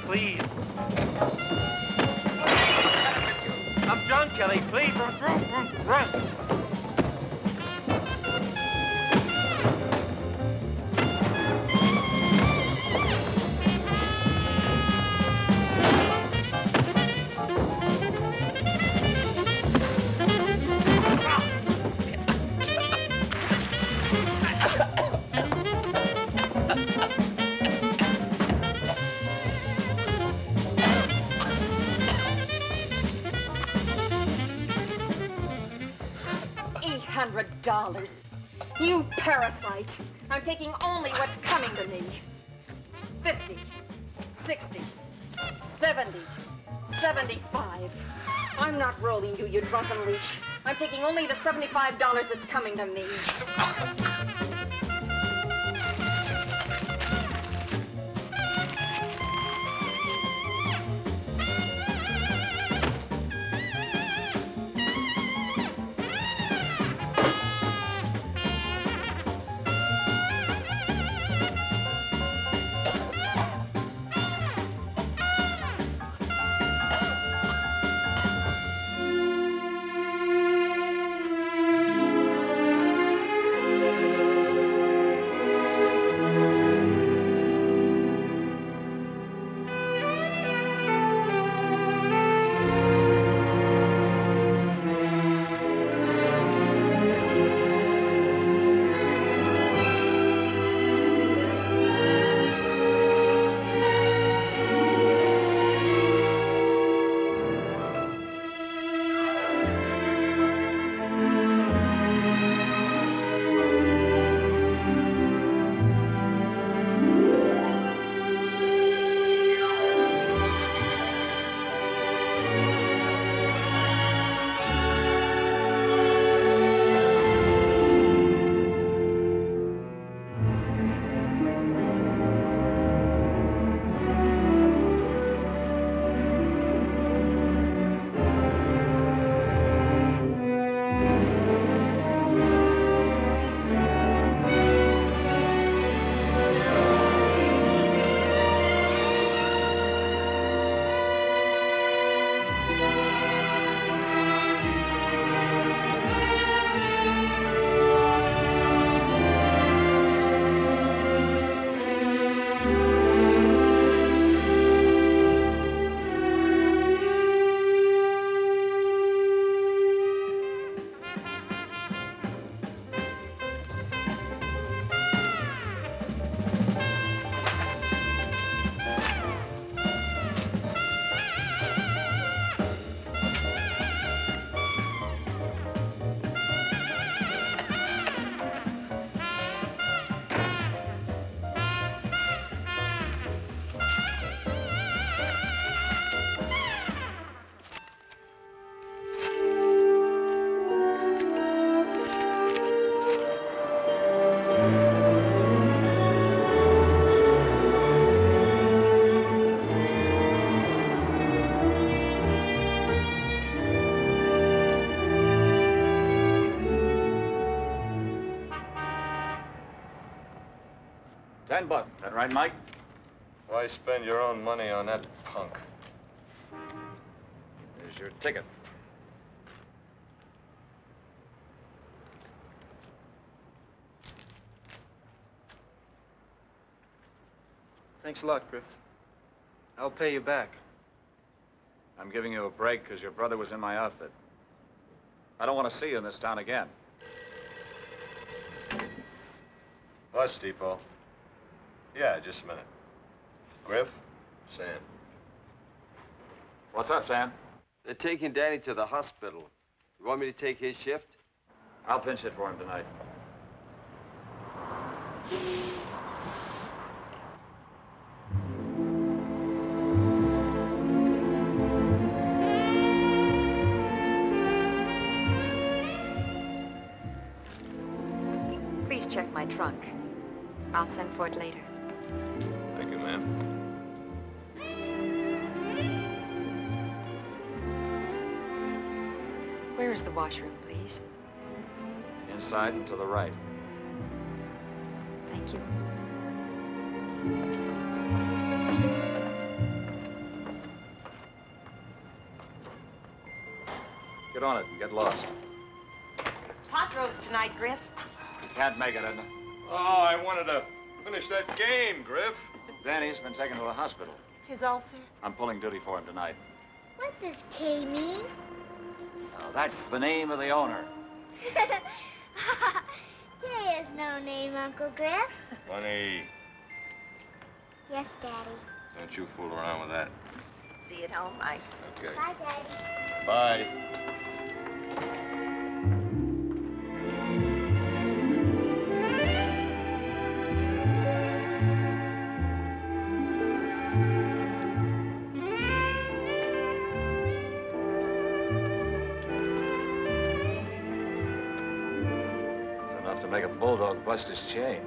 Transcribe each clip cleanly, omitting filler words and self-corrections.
please. I'm John Kelly, please. Run. $800. You parasite. I'm taking only what's coming to me. 50, 60, 70, 75. I'm not rolling you, you drunken leech. I'm taking only the $75 that's coming to me. $10. That right, Mike? Why spend your own money on that punk? Here's your ticket. Thanks a lot, Griff. I'll pay you back. I'm giving you a break because your brother was in my outfit. I don't want to see you in this town again. Bus depot. Yeah, just a minute. Griff, Sam. What's up, Sam? They're taking Danny to the hospital. You want me to take his shift? I'll pinch it for him tonight. Please check my trunk. I'll send for it later. Thank you, ma'am. Where is the washroom, please? Inside and to the right. Thank you. Get on it and get lost. Pot roast tonight, Griff. You can't make it, Edna. Oh, I wanted to finish that game, Griff. Danny's been taken to the hospital. His ulcer? I'm pulling duty for him tonight. What does K mean? Oh, that's the name of the owner. K is no name, Uncle Griff. Funny. Yes, Daddy. Don't you fool around with that. See you at home, Mike. Okay. Bye, Daddy. Bye. It's enough to make a bulldog bust his chain.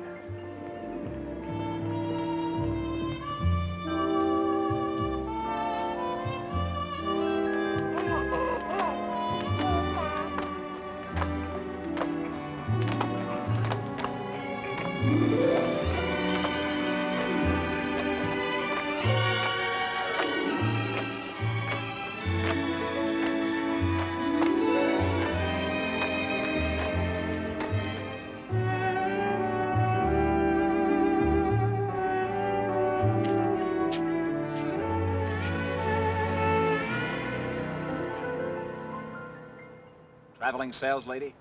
Traveling sales lady?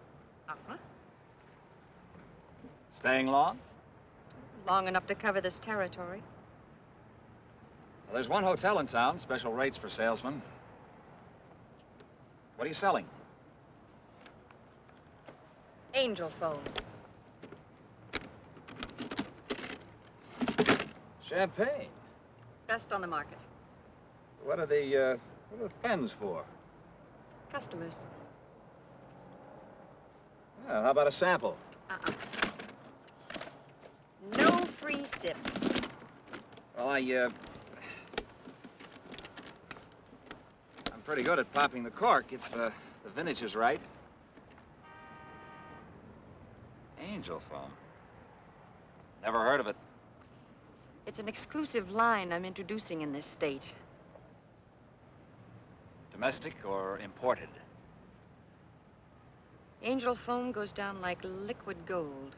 Uh-huh. Staying long? Long enough to cover this territory. Well, there's one hotel in town, special rates for salesmen. What are you selling? Angel phone. Champagne. Best on the market. What are the pens for? Customers. Well, how about a sample? Uh-uh. No free sips. Well, I'm pretty good at popping the cork if the vintage is right. Angel foam. Never heard of it. It's an exclusive line I'm introducing in this state. Domestic or imported? Angel foam goes down like liquid gold,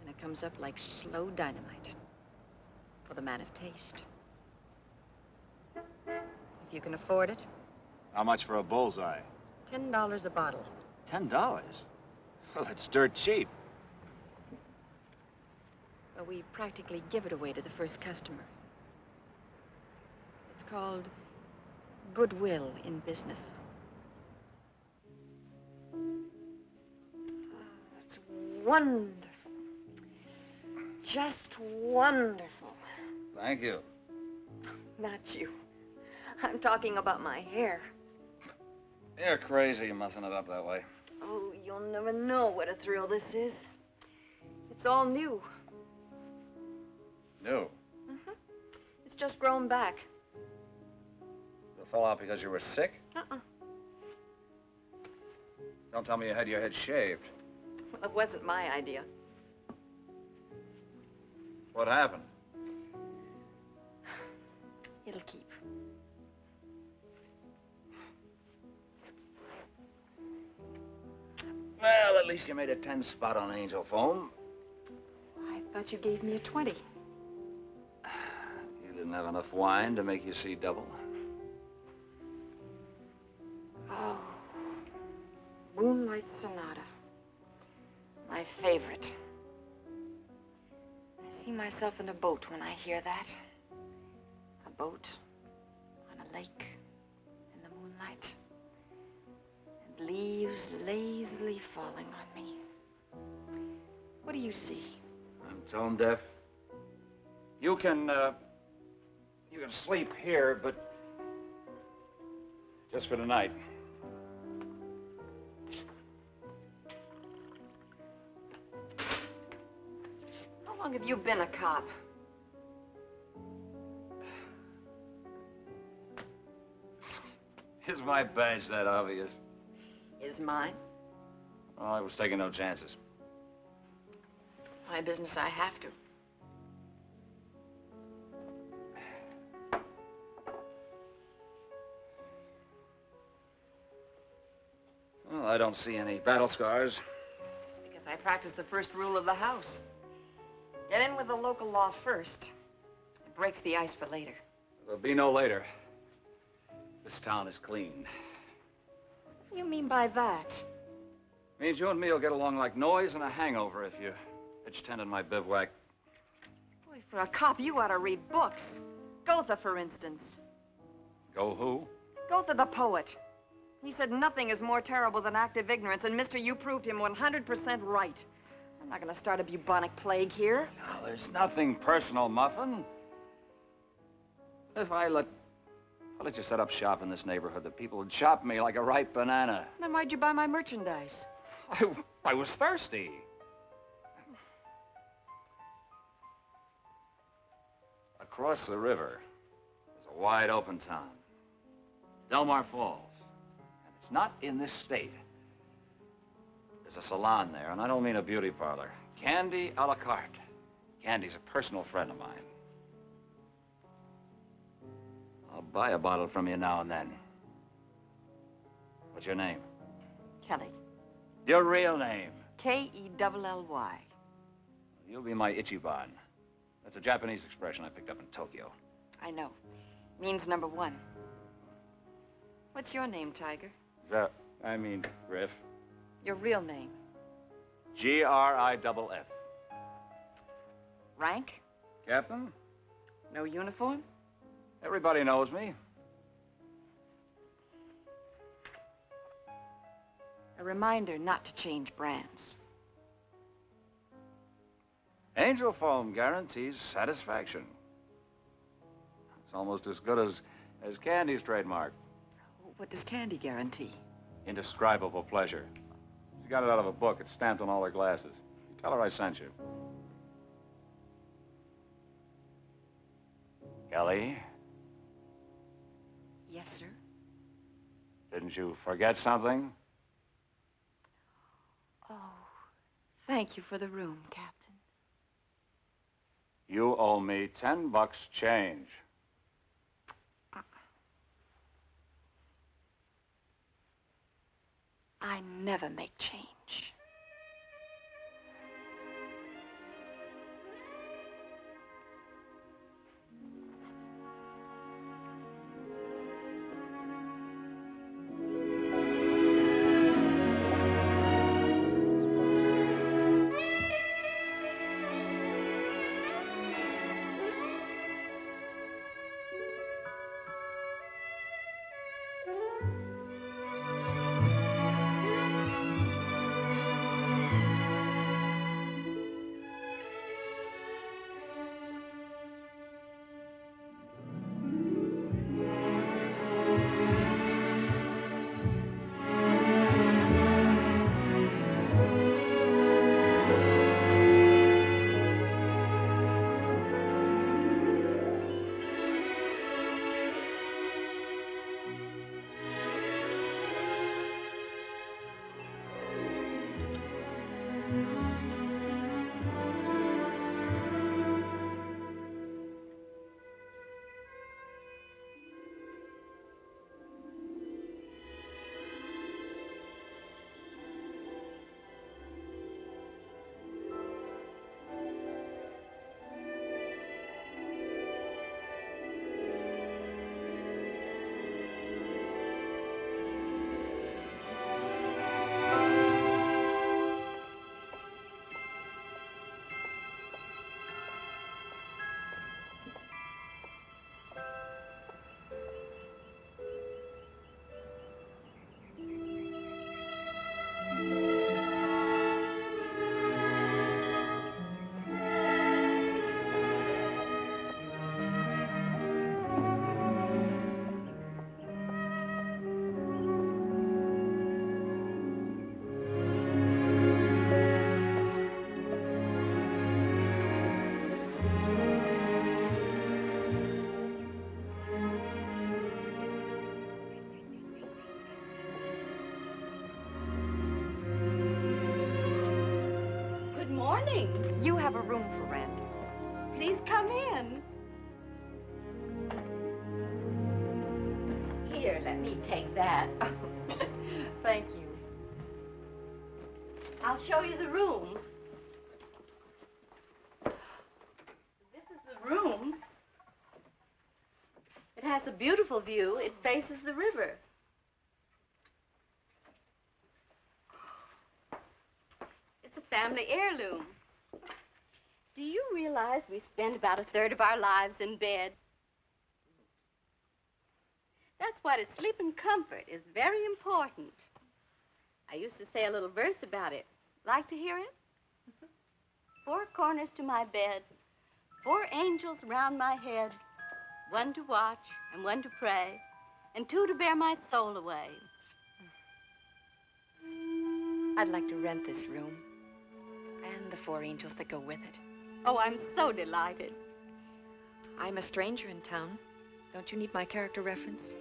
and it comes up like slow dynamite for the man of taste. If you can afford it, How much for a bullseye? $10 a bottle. $10? Well, that's dirt cheap. Well, we practically give it away to the first customer. It's called goodwill in business. It's wonderful. Just wonderful. Thank you. Not you. I'm talking about my hair. You're crazy mussing it up that way. Oh, you'll never know what a thrill this is. It's all new. New? It's just grown back. It fell out because you were sick? Uh-uh. Don't tell me you had your head shaved. Well, it wasn't my idea. What happened? It'll keep. Well, at least you made a 10 spot on Angel foam. I thought you gave me a 20. You didn't have enough wine to make you see double. Oh, Moonlight Sonata. My favorite. I see myself in a boat when I hear that. A boat on a lake in the moonlight. And leaves lazily falling on me. What do you see? I'm tone deaf. You can sleep here, but just for tonight. How long have you been a cop? Is my badge that obvious? Is mine. Well, I was taking no chances. My business, I have to. Well, I don't see any battle scars. It's because I practice the first rule of the house. Get in with the local law first. It breaks the ice for later. There'll be no later. This town is clean. What do you mean by that? Means you and me will get along like noise and a hangover if you pitch tent in my bivouac. Boy, for a cop, you ought to read books. Goethe, for instance. Go who? Goethe the poet. He said nothing is more terrible than active ignorance, and mister, you proved him 100% right. I'm not gonna start a bubonic plague here. No, there's nothing personal, Muffin. If I let you set up shop in this neighborhood, the people would chop me like a ripe banana. Then why'd you buy my merchandise? I was thirsty. Across the river is a wide open town. Delmar Falls. And it's not in this state. There's a salon there, and I don't mean a beauty parlor. Candy a la carte. Candy's a personal friend of mine. I'll buy a bottle from you now and then. What's your name? Kelly. Your real name? K-E-L-L-Y. You'll be my Ichiban. That's a Japanese expression I picked up in Tokyo. I know. Means number one. What's your name, Tiger? Griff. Your real name? G-R-I-F-F. Rank? Captain? No uniform? Everybody knows me. A reminder not to change brands. Angel Foam guarantees satisfaction. It's almost as good as Candy's trademark. What does Candy guarantee? Indescribable pleasure. She got it out of a book. It's stamped on all her glasses. You tell her I sent you. Kelly, Yes, sir. didn't you forget something? Oh, thank you for the room, Captain. You owe me $10 change. I never make change. You have a room for rent. Please come in. Here, let me take that. Thank you. I'll show you the room. This is the room. It has a beautiful view. It faces the river. It's a family heirloom. Do you realize we spend about a third of our lives in bed? That's why to sleep in comfort is very important. I used to say a little verse about it. Like to hear it? 4 corners to my bed, 4 angels round my head, 1 to watch and 1 to pray, and 2 to bear my soul away. I'd like to rent this room and the 4 angels that go with it. Oh, I'm so delighted. I'm a stranger in town. Don't you need my character reference?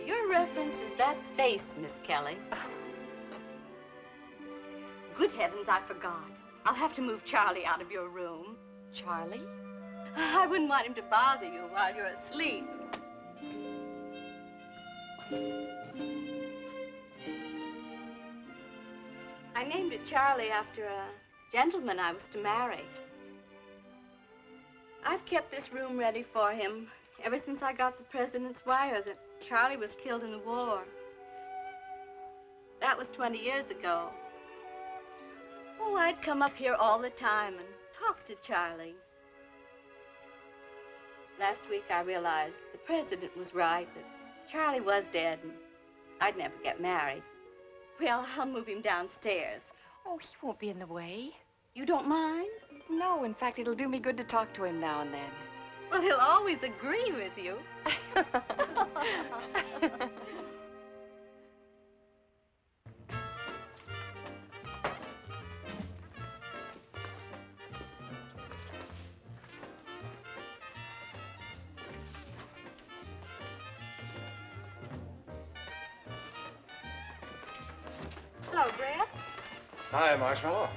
Your reference is that face, Miss Kelly. Good heavens, I forgot. I'll have to move Charlie out of your room. Charlie? I wouldn't want him to bother you while you're asleep. I named it Charlie after a gentleman I was to marry. I've kept this room ready for him ever since I got the president's wire that Charlie was killed in the war. That was 20 years ago. Oh, I'd come up here all the time and talk to Charlie. Last week I realized the president was right, that Charlie was dead and I'd never get married. Well, I'll move him downstairs. Oh, he won't be in the way. You don't mind? No, in fact, it'll do me good to talk to him now and then. Well, he'll always agree with you. Hello, Griff. Hi, Marshmallow.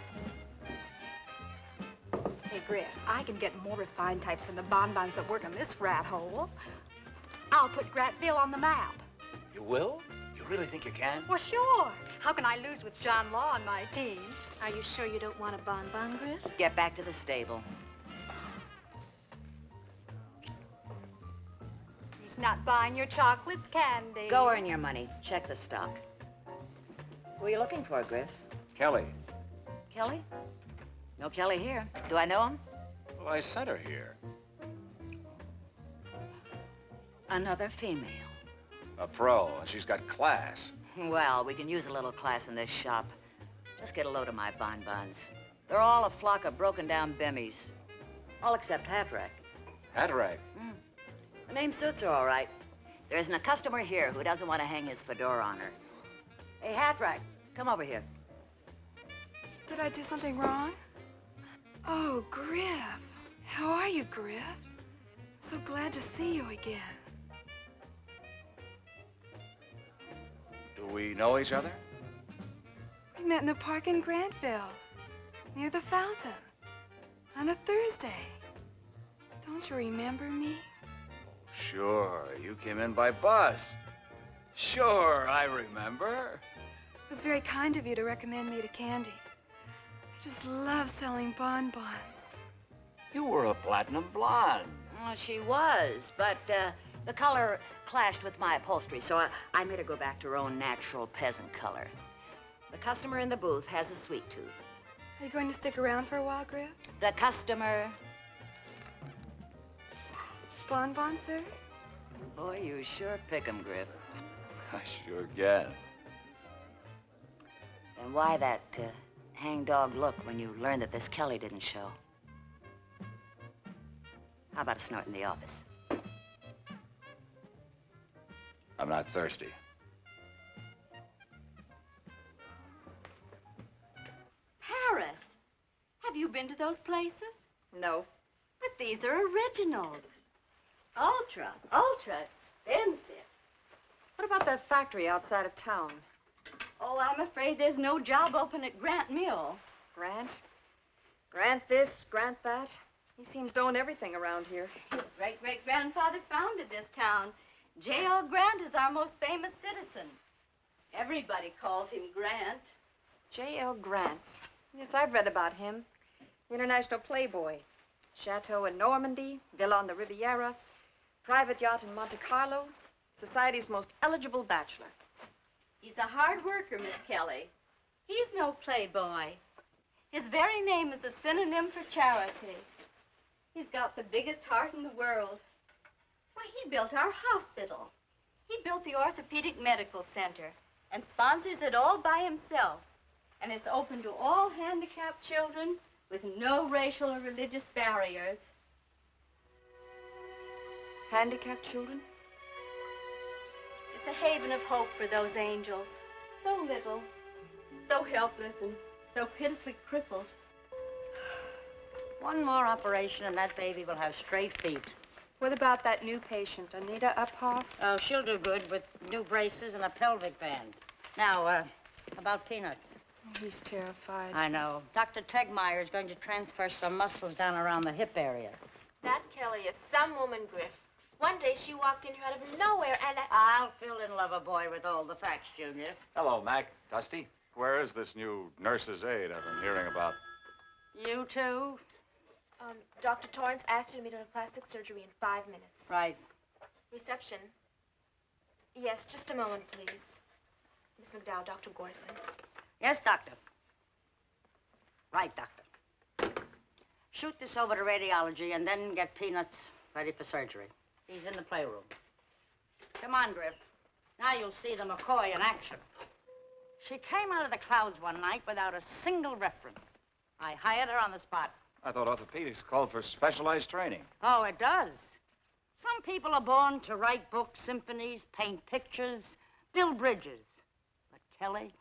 Hey, Griff, I can get more refined types than the bonbons that work in this rat hole. I'll put Gratville on the map. You will? You really think you can? Well, sure. How can I lose with John Law on my team? Are you sure you don't want a bonbon, Griff? Get back to the stable. He's not buying your chocolates, Candy. Go earn your money. Check the stock. Who are you looking for, Griff? Kelly. Kelly? No Kelly here. Do I know him? Well, I sent her here. Another female. A pro, and she's got class. Well, we can use a little class in this shop. Just get a load of my bonbons. They're all a flock of broken-down bimmies. All except Hatrack. Hatrack? The name suits her all right. There isn't a customer here who doesn't want to hang his fedora on her. Hey, Hatrack, come over here. Did I do something wrong? Oh, Griff. How are you, Griff? So glad to see you again. Do we know each other? We met in the park in Grantville, near the fountain, on a Thursday. Don't you remember me? Sure, you came in by bus. Sure, I remember. It was very kind of you to recommend me to Candy. I just love selling bonbons. You were a platinum blonde. Well, she was, but the color clashed with my upholstery, so I made her go back to her own natural peasant color. The customer in the booth has a sweet tooth. Are you going to stick around for a while, Griff? The customer... Bonbon, sir? Boy, you sure pick 'em, Griff. I sure can. Then why that hangdog look when you learned that this Kelly didn't show? How about a snort in the office? I'm not thirsty. Paris. Have you been to those places? No. But these are originals. Ultra expensive. What about that factory outside of town? Oh, I'm afraid there's no job open at Grant Mill. Grant? Grant this, Grant that. He seems to own everything around here. His great-great-grandfather founded this town. J.L. Grant is our most famous citizen. Everybody calls him Grant. J.L. Grant. Yes, I've read about him. International playboy. Chateau in Normandy, villa on the Riviera, private yacht in Monte Carlo, society's most eligible bachelor. He's a hard worker, Miss Kelly. He's no playboy. His very name is a synonym for charity. He's got the biggest heart in the world. Why, he built our hospital. He built the Orthopedic Medical Center and sponsors it all by himself. And it's open to all handicapped children with no racial or religious barriers. Handicapped children? It's a haven of hope for those angels. So little, so helpless, and so pitifully crippled. One more operation and that baby will have straight feet. What about that new patient, Anita Uphoff? Oh, she'll do good with new braces and a pelvic band. Now, about Peanuts. Oh, he's terrified. I know. Dr. Tegmeyer is going to transfer some muscles down around the hip area. That Kelly is some woman, Griff. One day she walked in here out of nowhere and I'll fill in Loverboy with all the facts, Junior. Hello, Mac. Dusty. Where is this new nurse's aide I've been hearing about? You too? Dr. Torrance asked you to meet her in plastic surgery in 5 minutes. Right. Reception. Yes, just a moment, please. Miss McDowell, Dr. Gorson. Yes, doctor. Right, doctor. Shoot this over to radiology and then get Peanuts ready for surgery. He's in the playroom. Come on, Griff. Now you'll see the McCoy in action. She came out of the clouds one night without a single reference. I hired her on the spot. I thought orthopedics called for specialized training. Oh, it does. Some people are born to write books, symphonies, paint pictures, build bridges. But Kelly,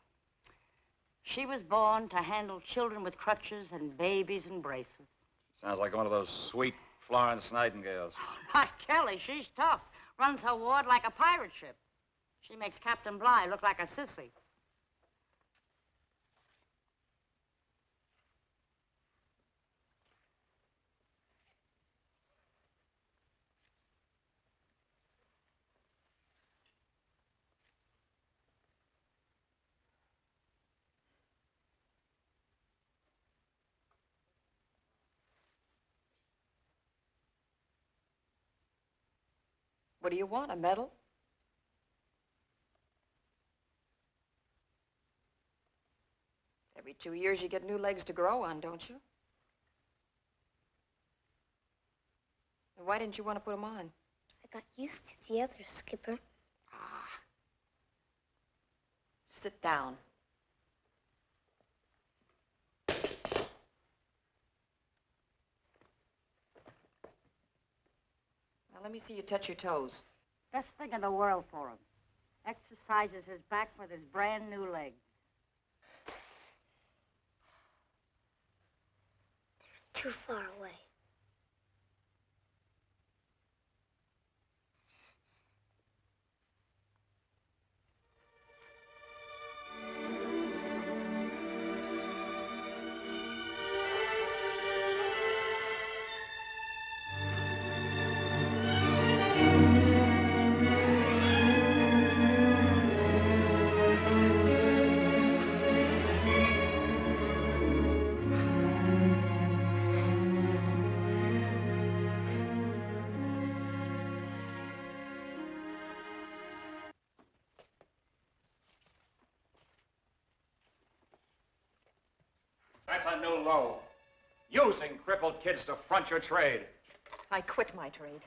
she was born to handle children with crutches and babies and braces. Sounds like one of those sweet Florence Nightingales. Not Kelly. She's tough. Runs her ward like a pirate ship. She makes Captain Bligh look like a sissy. What do you want, a medal? Every 2 years you get new legs to grow on, don't you? And why didn't you want to put them on? I got used to the others, Skipper. Ah. Sit down. Now, let me see you touch your toes. Best thing in the world for him. Exercises his back with his brand new leg. Too far away. That's a new low. Using crippled kids to front your trade. I quit my trade.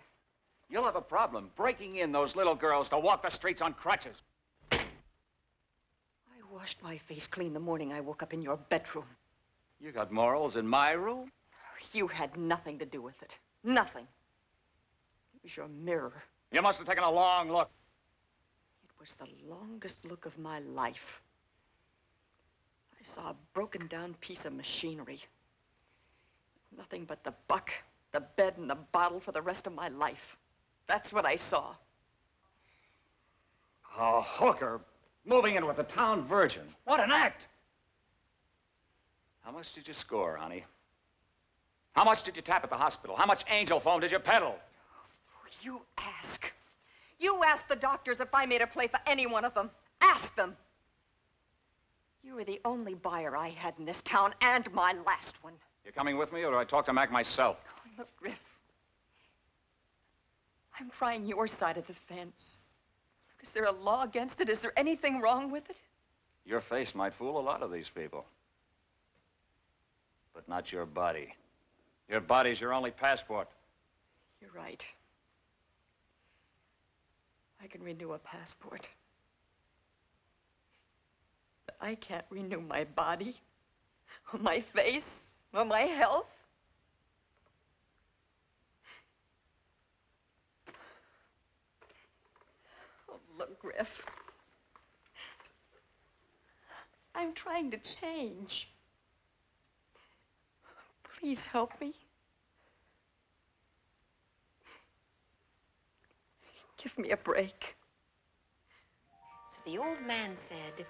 You'll have a problem breaking in those little girls to walk the streets on crutches. I washed my face clean the morning I woke up in your bedroom. You got morals in my room? You had nothing to do with it. Nothing. It was your mirror. You must have taken a long look. It was the longest look of my life. I saw a broken down piece of machinery. Nothing but the buck, the bed, and the bottle for the rest of my life. That's what I saw. A hooker moving in with a town virgin. What an act! How much did you score, honey? How much did you tap at the hospital? How much angel foam did you peddle? You ask. You ask the doctors if I made a play for any one of them. Ask them. You were the only buyer I had in this town, and my last one. You coming with me, or do I talk to Mac myself? Oh, look, Griff. I'm trying your side of the fence. Look, is there a law against it? Is there anything wrong with it? Your face might fool a lot of these people. But not your body. Your body's your only passport. You're right. I can renew a passport. But I can't renew my body, or my face, or my health. Oh, look, Griff. I'm trying to change. Please help me. Give me a break. So the old man said,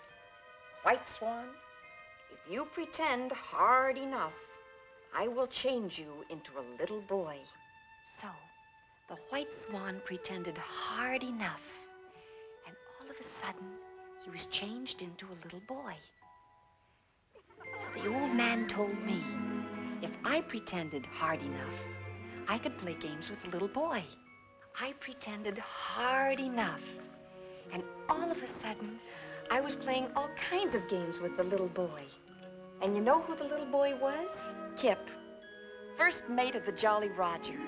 White Swan, if you pretend hard enough, I will change you into a little boy. So the White Swan pretended hard enough, and all of a sudden, he was changed into a little boy. So the old man told me, if I pretended hard enough, I could play games with the little boy. I pretended hard enough, and all of a sudden, I was playing all kinds of games with the little boy. And you know who the little boy was? Kip, first mate of the Jolly Roger.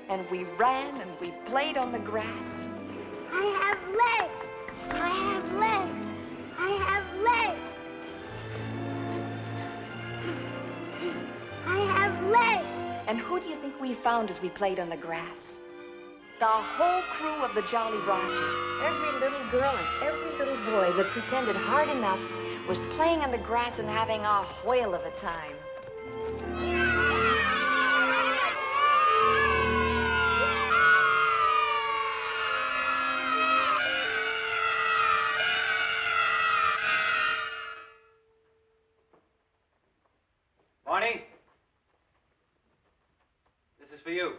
And we ran and we played on the grass. I have legs. I have legs. I have legs. I have legs. And who do you think we found as we played on the grass? The whole crew of the Jolly Roger. Every little girl and every little boy that pretended hard enough was playing on the grass and having a whale of a time. Barney? This is for you.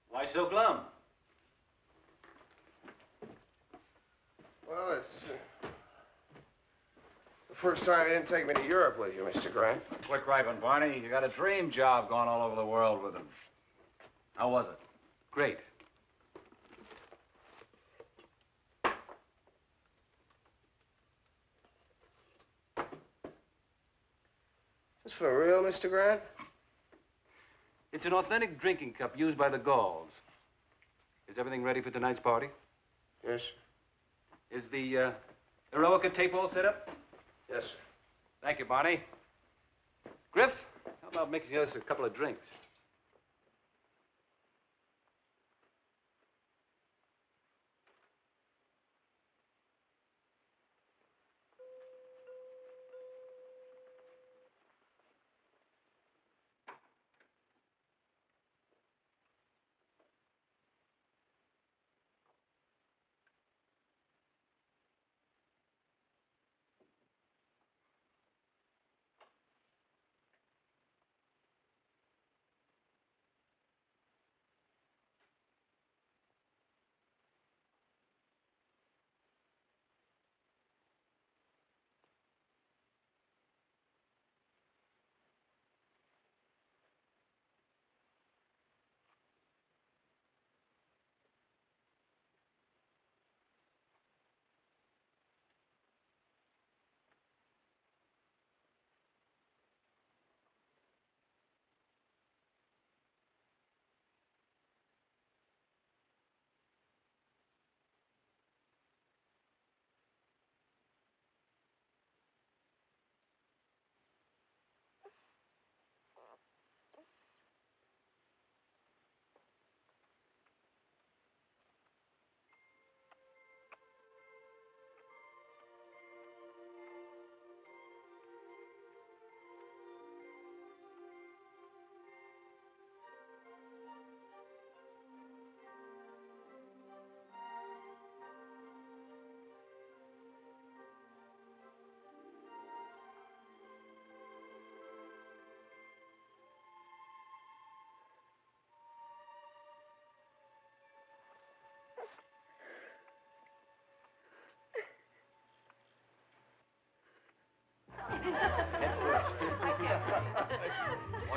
Why so glum? Well, it's the first time you didn't take me to Europe with you, Mr. Grant. Quick right one, Barney. You got a dream job going all over the world with him. How was it? Great. Is this for real, Mr. Grant? It's an authentic drinking cup used by the Gauls. Is everything ready for tonight's party? Yes. Is the Eroica tape all set up? Yes, sir. Thank you, Barney. Griff, how about mixing us a couple of drinks?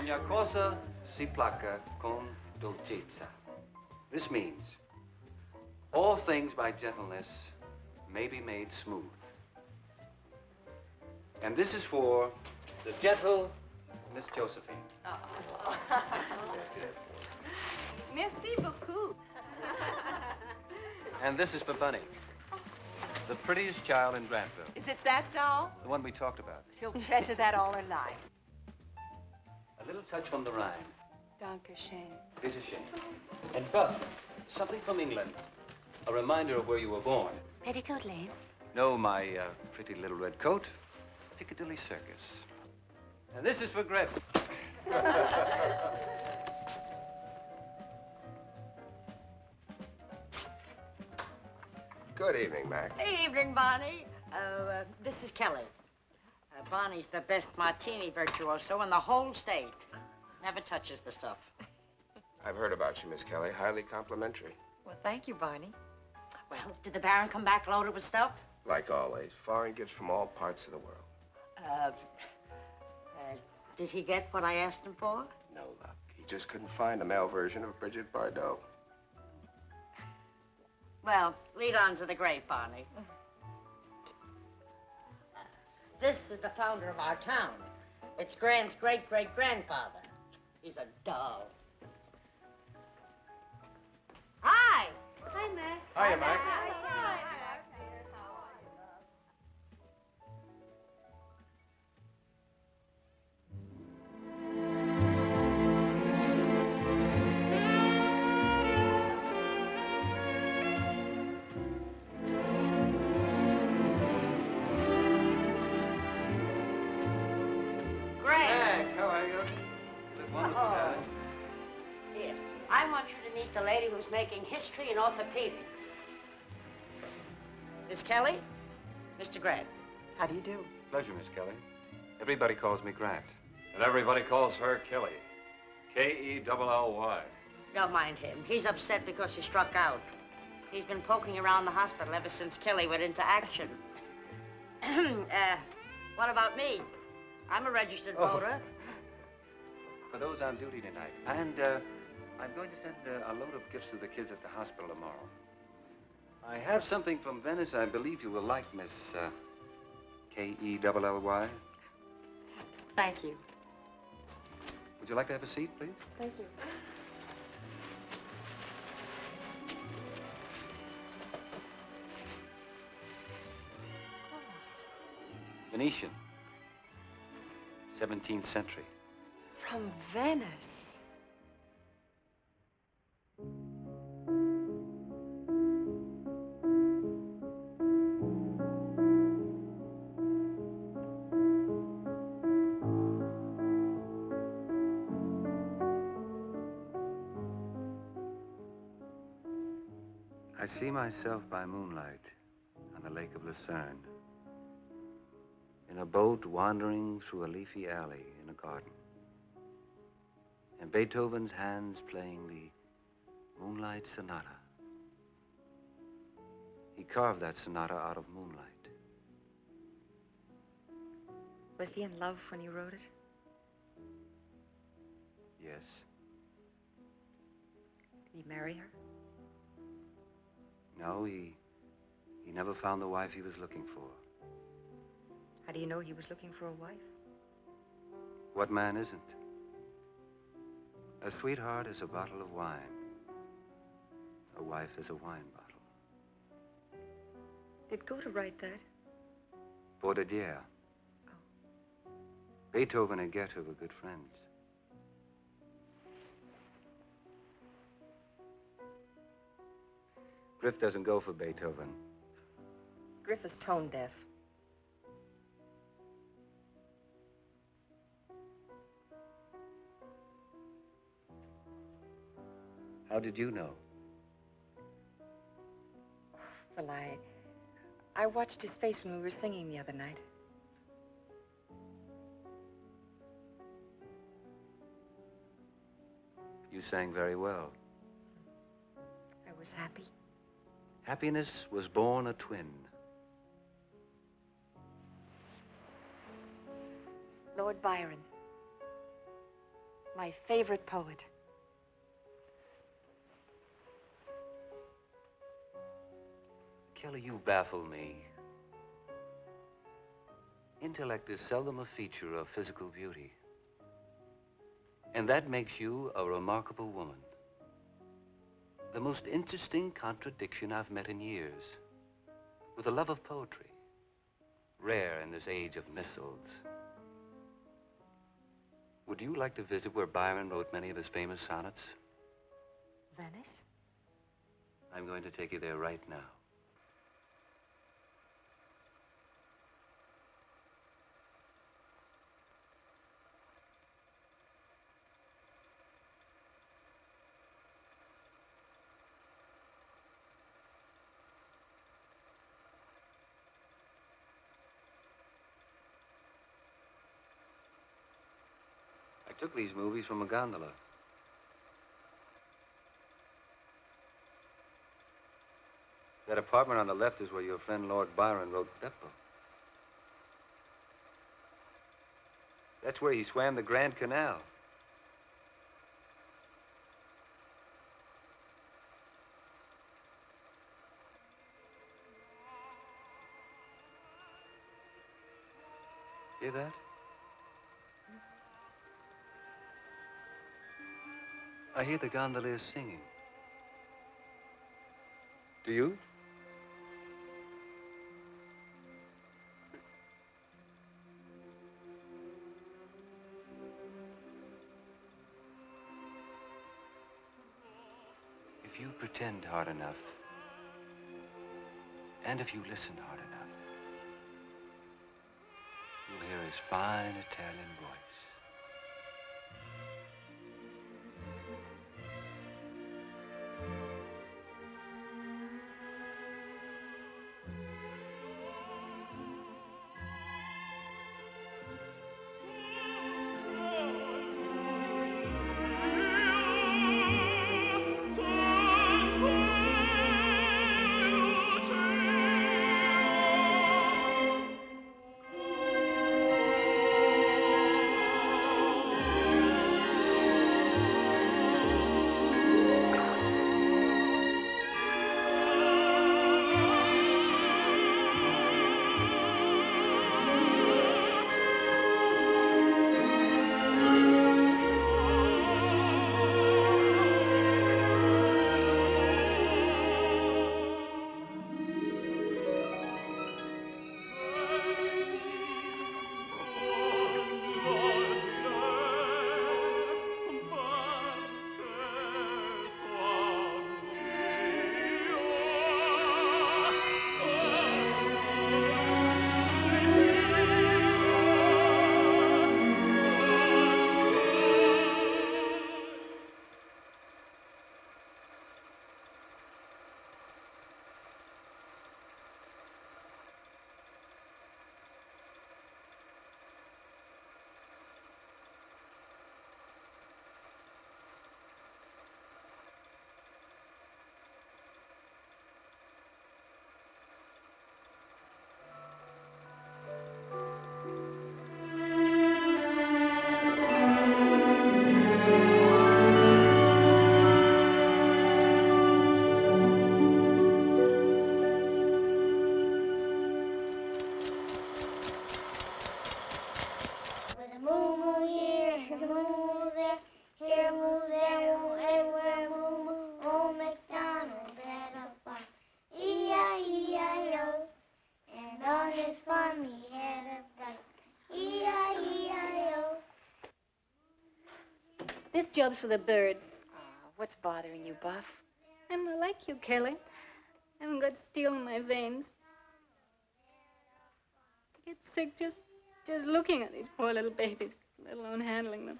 Ogni cosa si placa con dolcezza. This means all things by gentleness may be made smooth. And this is for the gentle Miss Josephine. Merci beaucoup. And this is for Bunny, the prettiest child in Grantville, Is it that doll? the one we talked about. She'll treasure that all her life. A little touch from the Rhine. Dankeschön. Bitteschön. And Buff, something from England. A reminder of where you were born. Petticoat Lane? No, my pretty little red coat. Piccadilly Circus. And this is for Griff. Good evening, Mac. Evening, Bonnie. This is Kelly. Bonnie's the best martini virtuoso in the whole state. Never touches the stuff. I've heard about you, Miss Kelly. Highly complimentary. Well, thank you, Barney. Well, did the Baron come back loaded with stuff? Like always, foreign gifts from all parts of the world. Did he get what I asked him for? No luck. He just couldn't find a male version of Brigitte Bardot. Well, lead on to the grape, Barney. This is the founder of our town. It's Grant's great-great-grandfather. He's a doll. Hi! Hi, Mac. Hiya, Mac. Grant! How are you? You look wonderful, Oh. darling. Here, I want you to meet the lady who's making history in orthopedics. Miss Kelly, Mr. Grant. How do you do? Pleasure, Miss Kelly. Everybody calls me Grant. And everybody calls her Kelly. Kelly. Don't mind him. He's upset because he struck out. He's been poking around the hospital ever since Kelly went into action. What about me? I'm a registered Oh. voter. For those on duty tonight. And I'm going to send a load of gifts to the kids at the hospital tomorrow. I have something from Venice I believe you will like, Miss Kelly. Thank you. Would you like to have a seat, please? Thank you. Venetian. 17th century. From Venice. I see myself by moonlight on the Lake of Lucerne, in a boat wandering through a leafy alley in a garden, and Beethoven's hands playing the Moonlight Sonata. He carved that sonata out of moonlight. Was he in love when he wrote it? Yes. Did he marry her? No, he never found the wife he was looking for. How do you know he was looking for a wife? What man isn't? A sweetheart is a bottle of wine. A wife is a wine bottle. Did Goethe write that? Baudelaire. Beethoven and Goethe were good friends. Griff doesn't go for Beethoven. Griff is tone deaf. How did you know? Well, I watched his face when we were singing the other night. You sang very well. I was happy. Happiness was born a twin. Lord Byron. My favorite poet. Kelly, you baffle me. Intellect is seldom a feature of physical beauty. And that makes you a remarkable woman. The most interesting contradiction I've met in years. With a love of poetry. Rare in this age of missiles. Would you like to visit where Byron wrote many of his famous sonnets? Venice? I'm going to take you there right now. I took these movies from a gondola. That apartment on the left is where your friend Lord Byron wrote Beppo. That's where he swam the Grand Canal. Hear that? I hear the gondoliers singing. Do you? If you pretend hard enough, and if you listen hard enough, you'll hear his fine Italian voice. This job's for the birds. What's bothering you, Buff? I'm not like you, Kelly. I haven't got steel in my veins. I get sick just looking at these poor little babies, let alone handling them.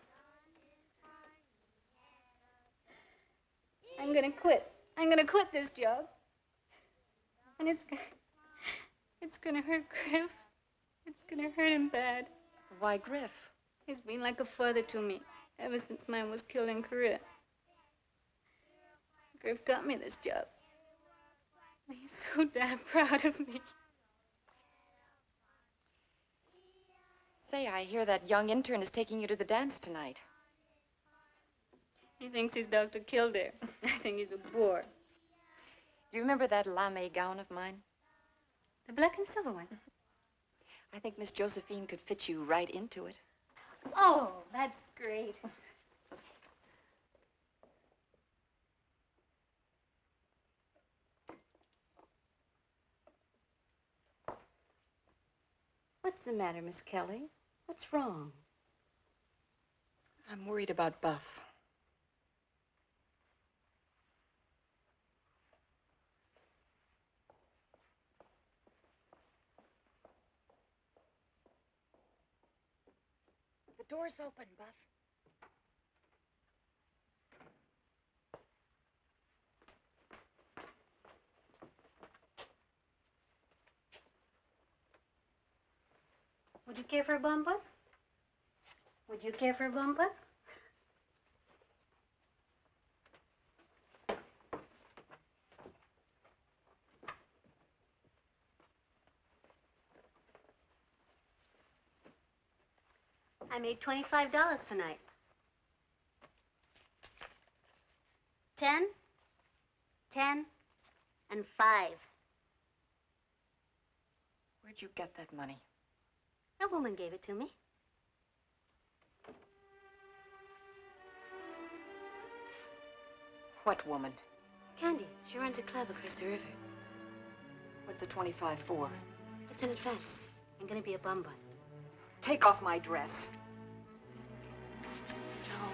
I'm gonna quit. I'm gonna quit this job. And it's gonna hurt Griff. It's gonna hurt him bad. Why Griff? He's been like a father to me ever since mine was killed in Korea. Griff got me this job. He's so damn proud of me. Say, I hear that young intern is taking you to the dance tonight. He thinks he's Dr. Kildare. I think he's a bore. Do you remember that lame gown of mine? The black and silver one. I think Miss Josephine could fit you right into it. Oh, that's great. What's the matter, Miss Kelly? What's wrong? I'm worried about Buff. The door's open, Buff. Would you care for a bumper? Would you care for a bumper? I made $25 tonight. 10, 10, and 5. Where'd you get that money? A woman gave it to me. What woman? Candy. She runs a club across the river. What's the 25 for? It's an advance. I'm gonna be a bum bun. Take off my dress.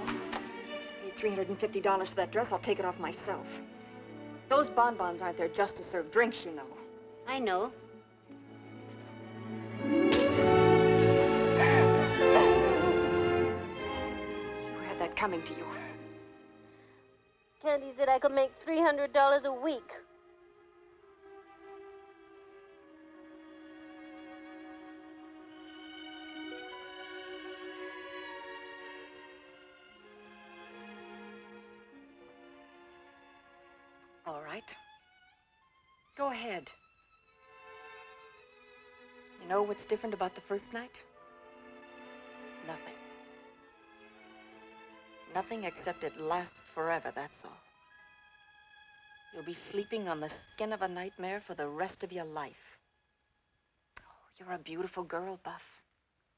No. Paid $350 for that dress. I'll take it off myself. Those bonbons aren't there just to serve drinks, you know. I know. You had that coming to you. Candy said I could make $300 a week. All right. Go ahead. You know what's different about the first night? Nothing. Nothing except it lasts forever, that's all. You'll be sleeping on the skin of a nightmare for the rest of your life. Oh, you're a beautiful girl, Buff.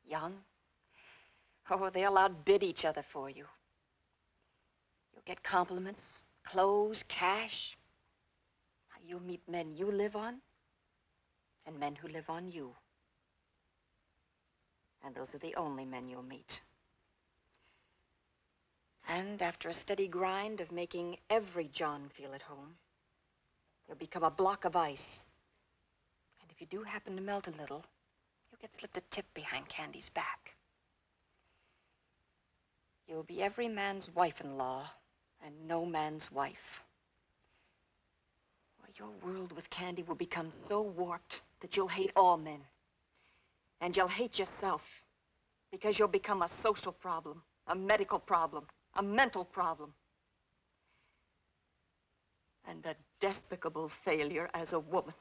Young. Oh, they'll outbid each other for you. You'll get compliments, clothes, cash. You'll meet men you live on, and men who live on you. And those are the only men you'll meet. And after a steady grind of making every John feel at home, you'll become a block of ice. And if you do happen to melt a little, you'll get slipped a tip behind Candy's back. You'll be every man's wife-in-law and no man's wife. Well, your world with Candy will become so warped that you'll hate all men. And you'll hate yourself because you'll become a social problem, a medical problem, a mental problem, and a despicable failure as a woman.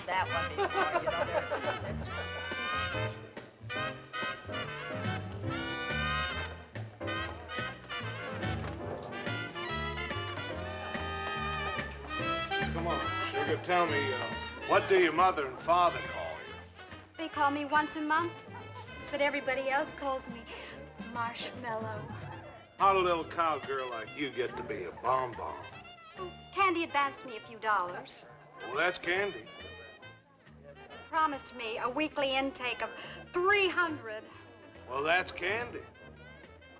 That one before, you know. Come on, sugar, tell me, what do your mother and father call you? They call me once a month, but everybody else calls me Marshmallow. How'd a little cowgirl like you get to be a bonbon? Candy advanced me a few dollars. Well, that's Candy. Promised me a weekly intake of 300. Well, that's Candy.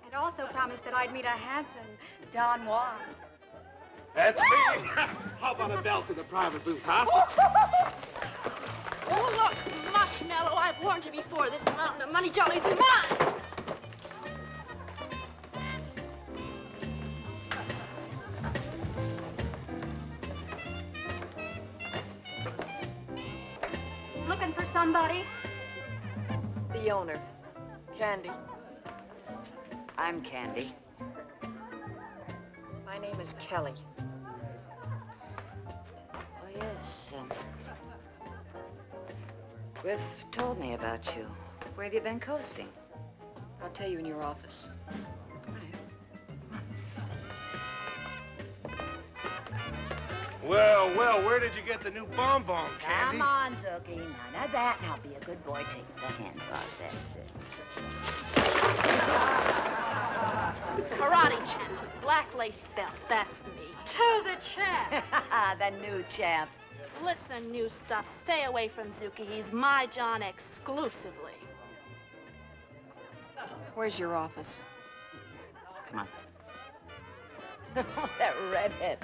And also promised that I'd meet a handsome Don Juan. That's me. How about a belt to the private booth, huh? Oh, look, Marshmallow, I've warned you before. This mountain of money jolly's mine. looking for somebody? The owner, Candy. I'm Candy. My name is Kelly. Oh, yes. Griff told me about you. Where have you been coasting? I'll tell you in your office. Well, well, where did you get the new bonbon, Candy? Come on, Zookie. None of that. Now be a good boy. Take the hands off. That's it. Karate champ, black lace belt, that's me. To the champ. The new champ. Listen, new stuff, stay away from Zuki. He's my John exclusively. Where's your office? Come on. That redhead.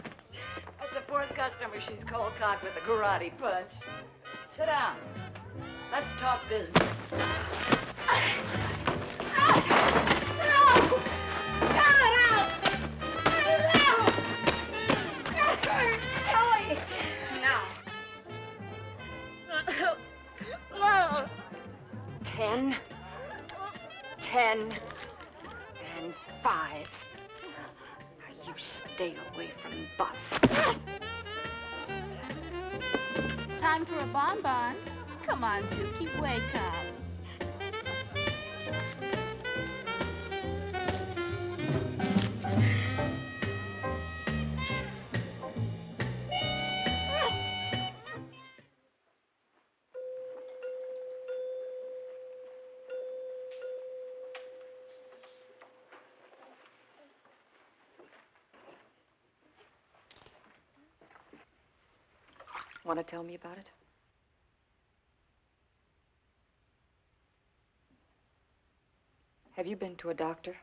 That's the fourth customer she's cold-cocked with a karate punch. Sit down. Let's talk business. Kelly! Now. 10, 10, and 5. Now you stay away from Buff. Time for a bonbon. Come on, Zuki, wake up. Want to tell me about it? Have you been to a doctor?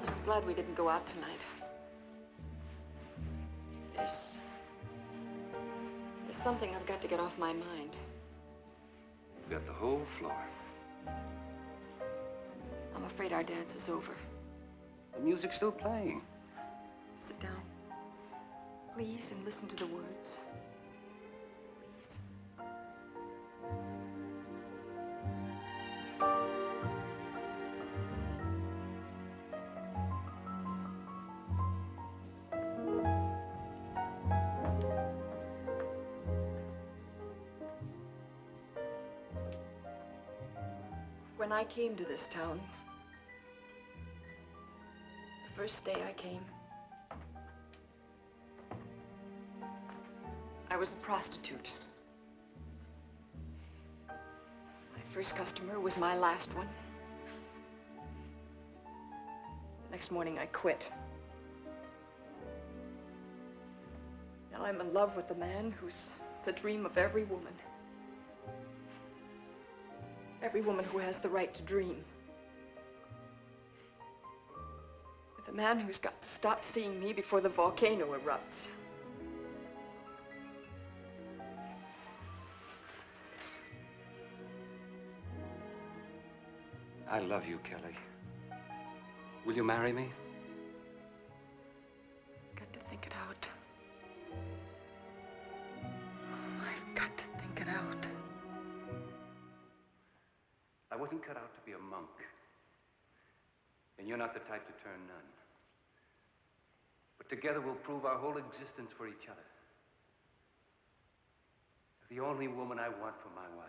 I'm glad we didn't go out tonight. There's something I've got to get off my mind. You've got the whole floor. I'm afraid our dance is over. The music's still playing. Sit down, please, and listen to the words. Please. When I came to this town, the first day I came, I was a prostitute. My first customer was my last one. Next morning, I quit. Now I'm in love with the man who's the dream of every woman. Every woman who has the right to dream. With a man who's got to stop seeing me before the volcano erupts. I love you, Kelly. Will you marry me? Got to think it out. I've got to think it out. I wasn't cut out to be a monk. And you're not the type to turn nun. But together we'll prove our whole existence for each other. You're the only woman I want for my wife.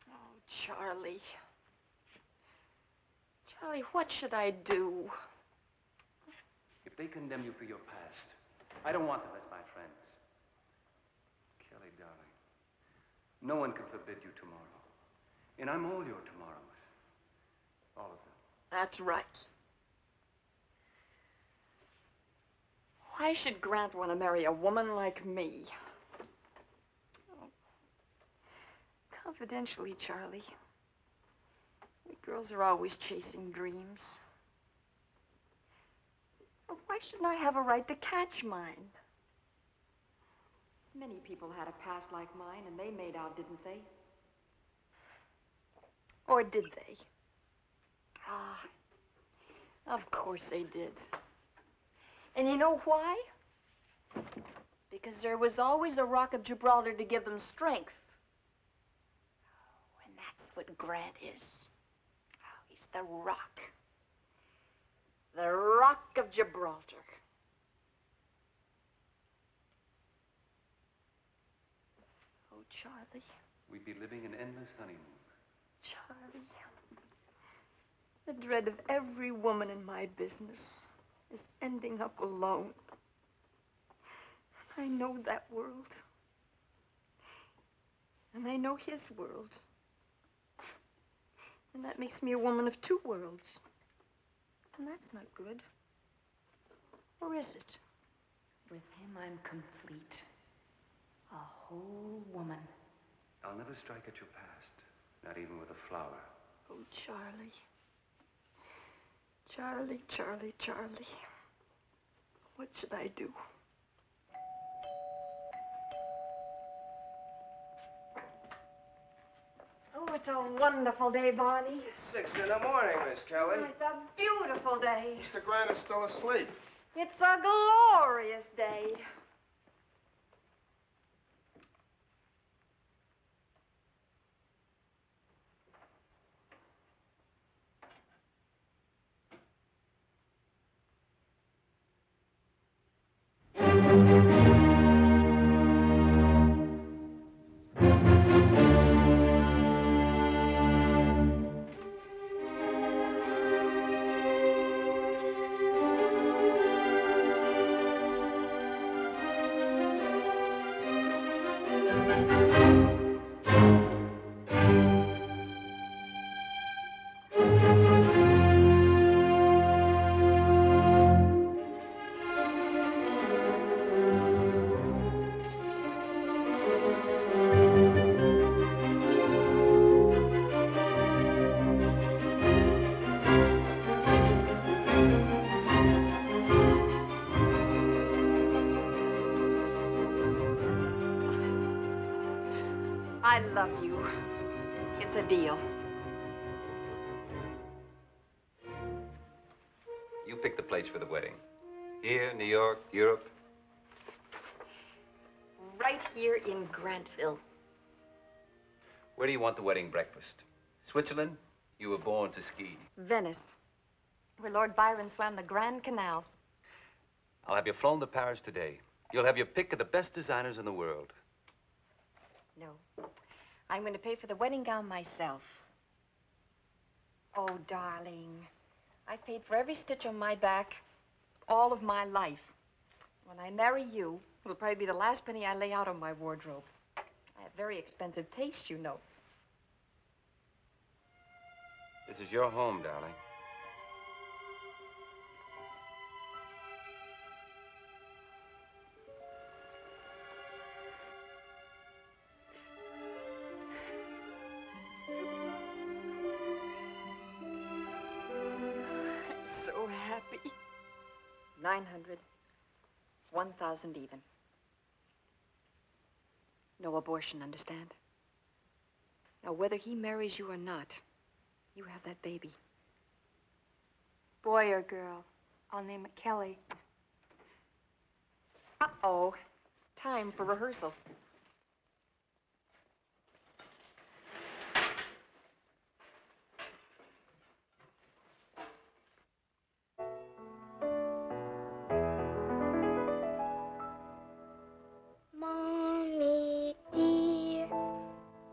Oh, Charlie. Charlie, what should I do? If they condemn you for your past, I don't want them as my friends. Kelly, darling, no one can forbid you tomorrow. And I'm all your tomorrows. All of them. That's right. Why should Grant want to marry a woman like me? confidentially, Charlie. We girls are always chasing dreams. But why shouldn't I have a right to catch mine? Many people had a past like mine, and they made out, didn't they? Or did they? Ah, of course they did. And you know why? Because there was always a Rock of Gibraltar to give them strength. And that's what Grant is. Oh, he's the Rock. The Rock of Gibraltar. Oh, Charlie. We'd be living an endless honeymoon. Charlie. The dread of every woman in my business is ending up alone. I know that world. And I know his world. And that makes me a woman of two worlds. And that's not good. Or is it? With him, I'm complete. A whole woman. I'll never strike at your past, not even with a flower. Oh, Charlie. Charlie, Charlie, Charlie. What should I do? Oh, it's a wonderful day, Barney. It's 6 in the morning, Miss Kelly. Oh, it's a beautiful day. Mr. Grant is still asleep. It's a glorious day. I love you. It's a deal. You pick the place for the wedding. Here, New York, Europe. Right here in Grantville. Where do you want the wedding breakfast? Switzerland? You were born to ski. Venice, where Lord Byron swam the Grand Canal. I'll have you flown to Paris today. You'll have your pick of the best designers in the world. No, I'm going to pay for the wedding gown myself. Oh, darling, I've paid for every stitch on my back all of my life. When I marry you, it'll probably be the last penny I lay out on my wardrobe. I have very expensive taste, you know. This is your home, darling. So happy. 900, 1,000 even. No abortion, understand? Now, whether he marries you or not, you have that baby. Boy or girl? I'll name it Kelly. Uh-oh. Time for rehearsal. Mommy dear,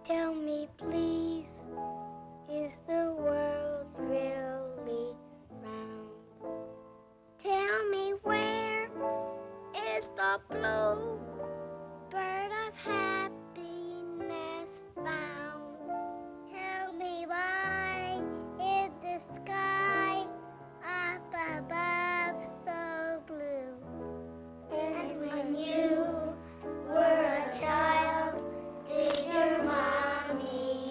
tell me please, is the world really round? Tell me where is the blue bird of happiness found? Tell me why is the sky up above so blue? And when you were a child, did your mommy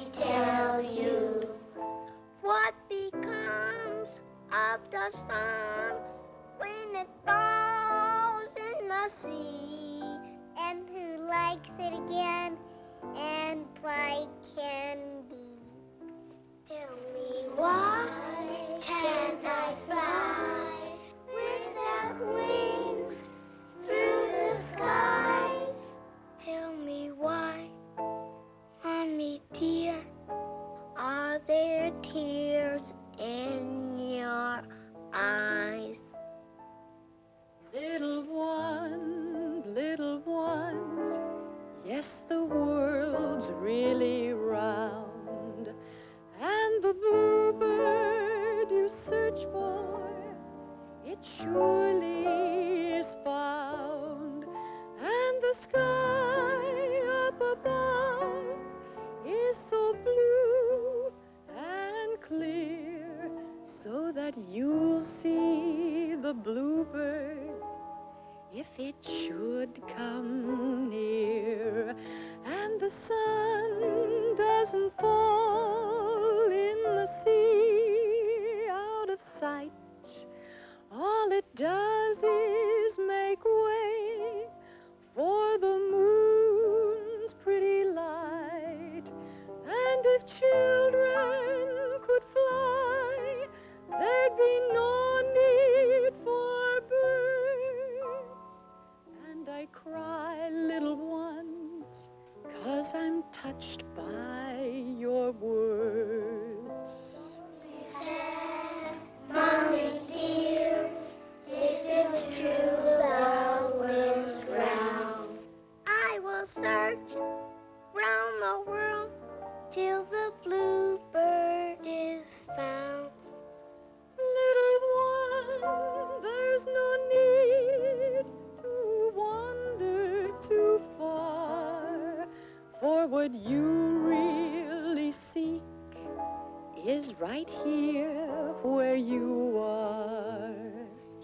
eyes. Little ones, yes, the world's really round. And the bluebird you search for, it surely is found. And the sky up above is so blue and clear, so that you'll see the bluebird if it should come near. And the sun doesn't fall in the sea out of sight. All it does is make way for the moon's pretty light. And if children could fly, there'd be no need for birds. And I cry, little ones, 'cause I'm touched by your words. Mommy dear, if it's true thou wilt drown, I will search round the world till the bluebird is found. Little one, there's no need to wander too far, for what you really seek is right here where you are.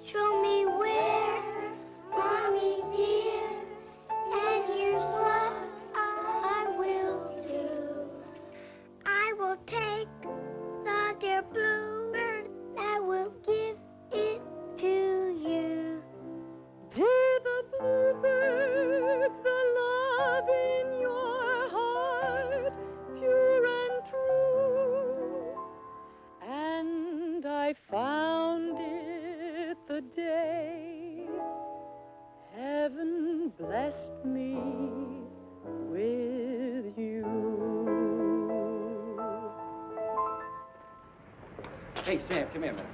Show me where, Mommy dear, and here's what I will do. I will take the dear bluebird, I will give it to you. Dear the bluebirds, the love in your heart, pure and true. And I found it the day heaven blessed me with you. Hey, Sam, come here a minute.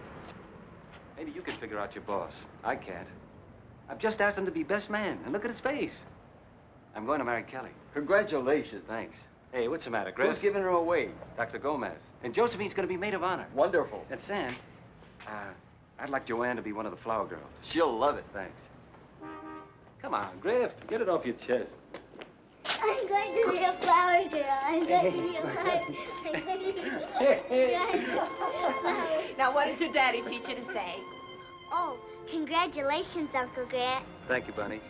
Maybe you can figure out your boss. I can't. I've just asked him to be best man, and look at his face. I'm going to marry Kelly. Congratulations. Thanks. Hey, what's the matter, Griff? Who's giving her away? Dr. Gomez. And Josephine's going to be maid of honor. Wonderful. And Sam, I'd like Joanne to be one of the flower girls. She'll love it. Thanks. Come on, Griff, get it off your chest. I'm going to be a flower girl. I'm going to be a flower. I'm going to be a flower. Now, what did your daddy teach you to say? Oh, congratulations, Uncle Grant. Thank you, Bunny.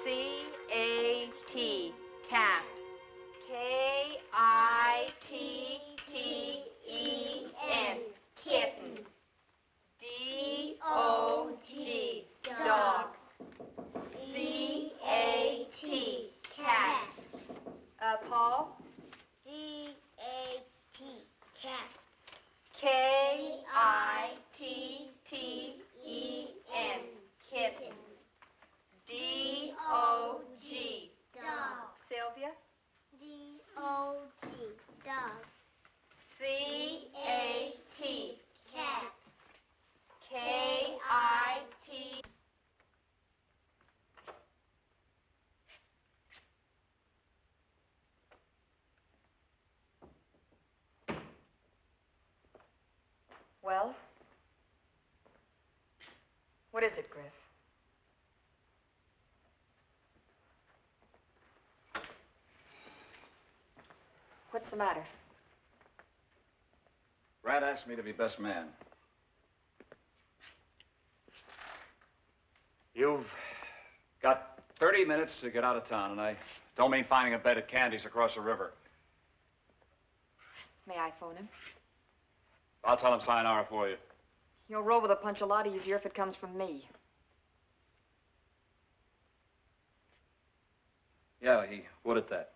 C-A-T, cat. K-I-T-T-E-N, kitten. D-O-G, dog. C-A-T, cat. Paul? C-A-T, cat. K-I-T-T-E-N, kitten. D-O-G, dog. Sylvia? D-O-G, dog. C-A-T, cat. K-I-T. Well? What is it, Griff? What's the matter? Brad asked me to be best man. You've got 30 minutes to get out of town, and I don't mean finding a bed at Candy's across the river. May I phone him? I'll tell him sayonara for you. You'll roll with a punch a lot easier if it comes from me. Yeah, he would at that.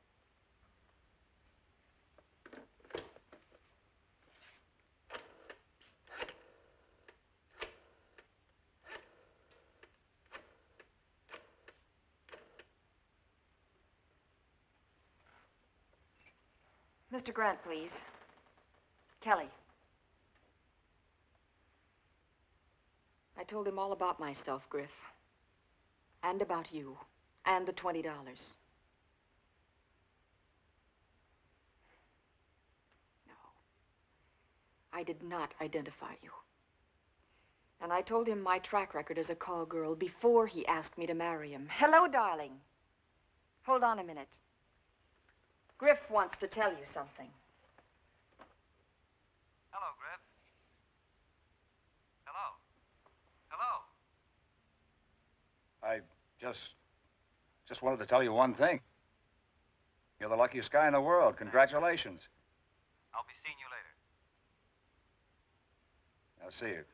Mr. Grant, please. Kelly. I told him all about myself, Griff. And about you. And the $20. No. I did not identify you. And I told him my track record as a call girl before he asked me to marry him. Hello, darling. Hold on a minute. Griff wants to tell you something. Hello, Griff. Hello. Hello. I just wanted to tell you one thing. You're the luckiest guy in the world. Congratulations. I'll be seeing you later. I'll see you.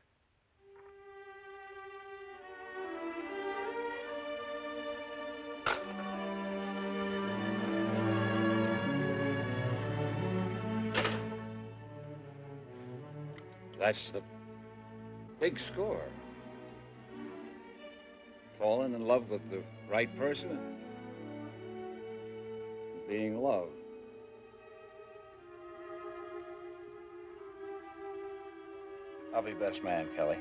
That's the big score. Falling in love with the right person and being loved. I'll be best man, Kelly.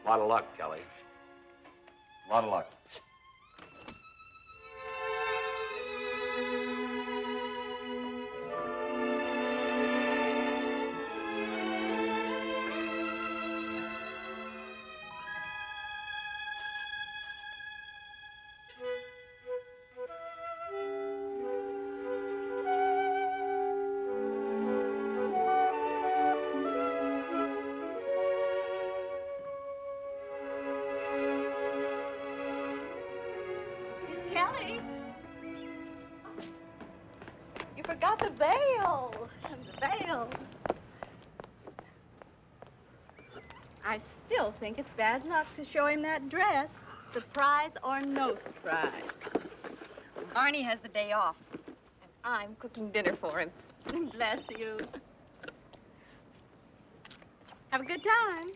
A lot of luck, Kelly. A lot of luck. Kelly! You forgot the veil. The veil. I still think it's bad luck to show him that dress. Surprise or no surprise. Arnie has the day off, and I'm cooking dinner for him. Bless you. Have a good time.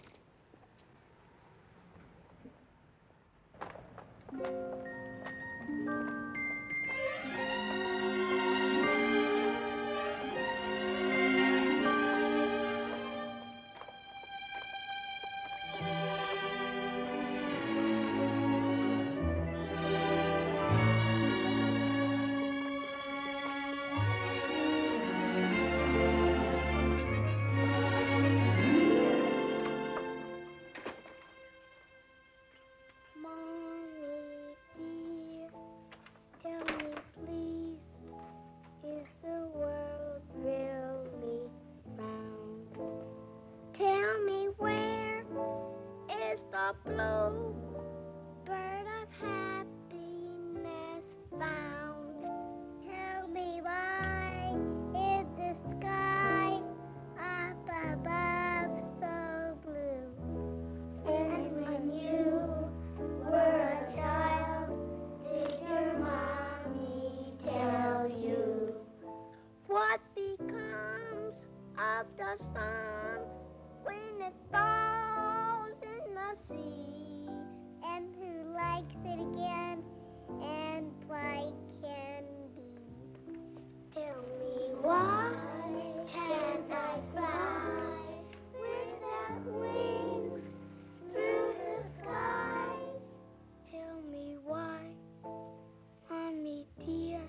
Blue bird of happiness found. Tell me why is the sky up above so blue? And when you were a child, did your mommy tell you what becomes of the sun when it falls in the sea? And who likes it again? And why can be? Tell me why can't I fly without wings through the sky? Tell me why, Mommy dear,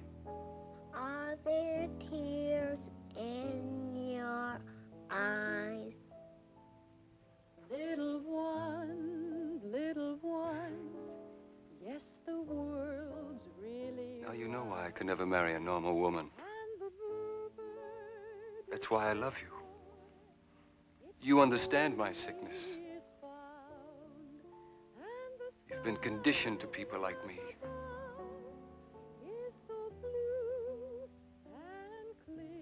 are there tears in your eyes? Little ones, yes, the world's really. Now you know why I could never marry a normal woman. That's why I love you. You understand my sickness. You've been conditioned to people like me.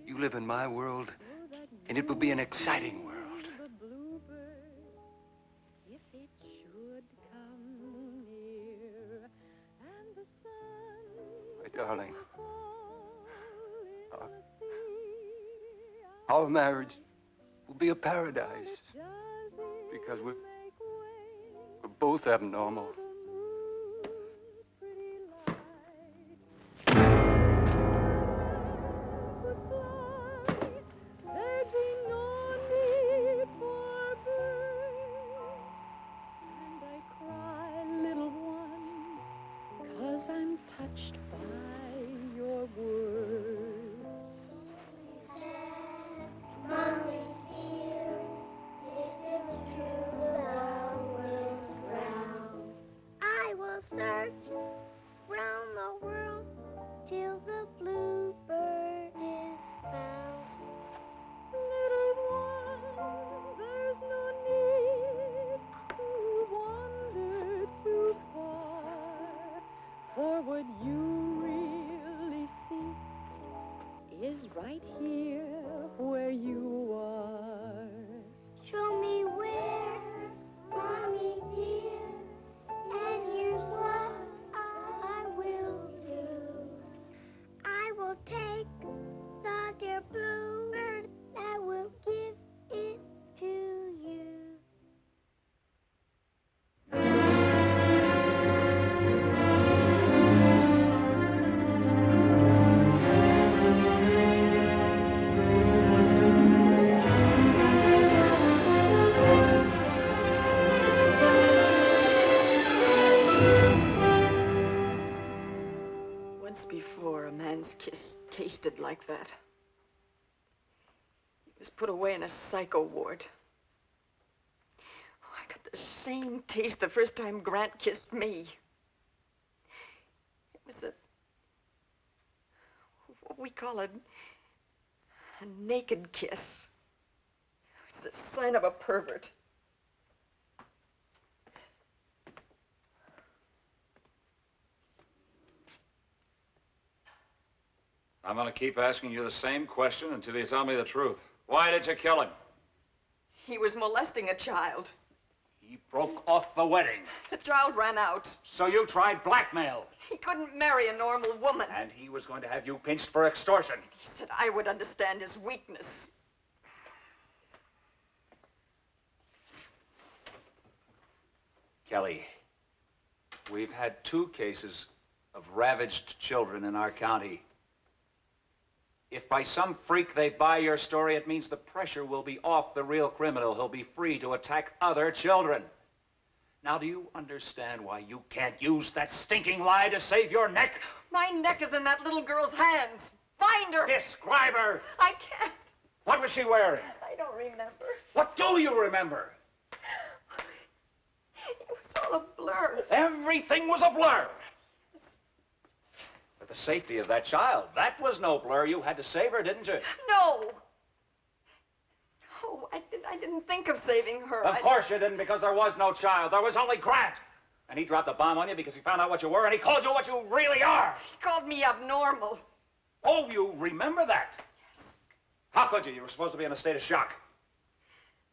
You live in my world, and it will be an exciting world. My darling, our marriage will be a paradise because we're both abnormal. till the bluebird is found. Little one, there's no need to wander too far, for what you really seek is right here where you are. Show me where, Mommy dear, and here's what I will do. I will take the dear bluebird, I will give it to you. Once before, a man's kiss tasted like that. He was put away in a psycho ward. Oh, I got the same taste the first time Grant kissed me. It was what we call a naked kiss. It was the sign of a pervert. I'm going to keep asking you the same question until you tell me the truth. Why did you kill him? He was molesting a child. He broke off the wedding. The child ran out. So you tried blackmail. He couldn't marry a normal woman. And he was going to have you pinched for extortion. He said I would understand his weakness. Kelly, we've had 2 cases of ravaged children in our county. If by some freak they buy your story, it means the pressure will be off the real criminal. He'll be free to attack other children. Now, do you understand why you can't use that stinking lie to save your neck? My neck is in that little girl's hands. Find her. Describe her. I can't. What was she wearing? I don't remember. What do you remember? It was all a blur. Everything was a blur. For the safety of that child, that was no blur. You had to save her, didn't you? No. No, I didn't think of saving her. Of course you didn't, because there was no child. There was only Grant. And he dropped a bomb on you because he found out what you were, and he called you what you really are. He called me abnormal. Oh, you remember that? Yes. How could you? You were supposed to be in a state of shock.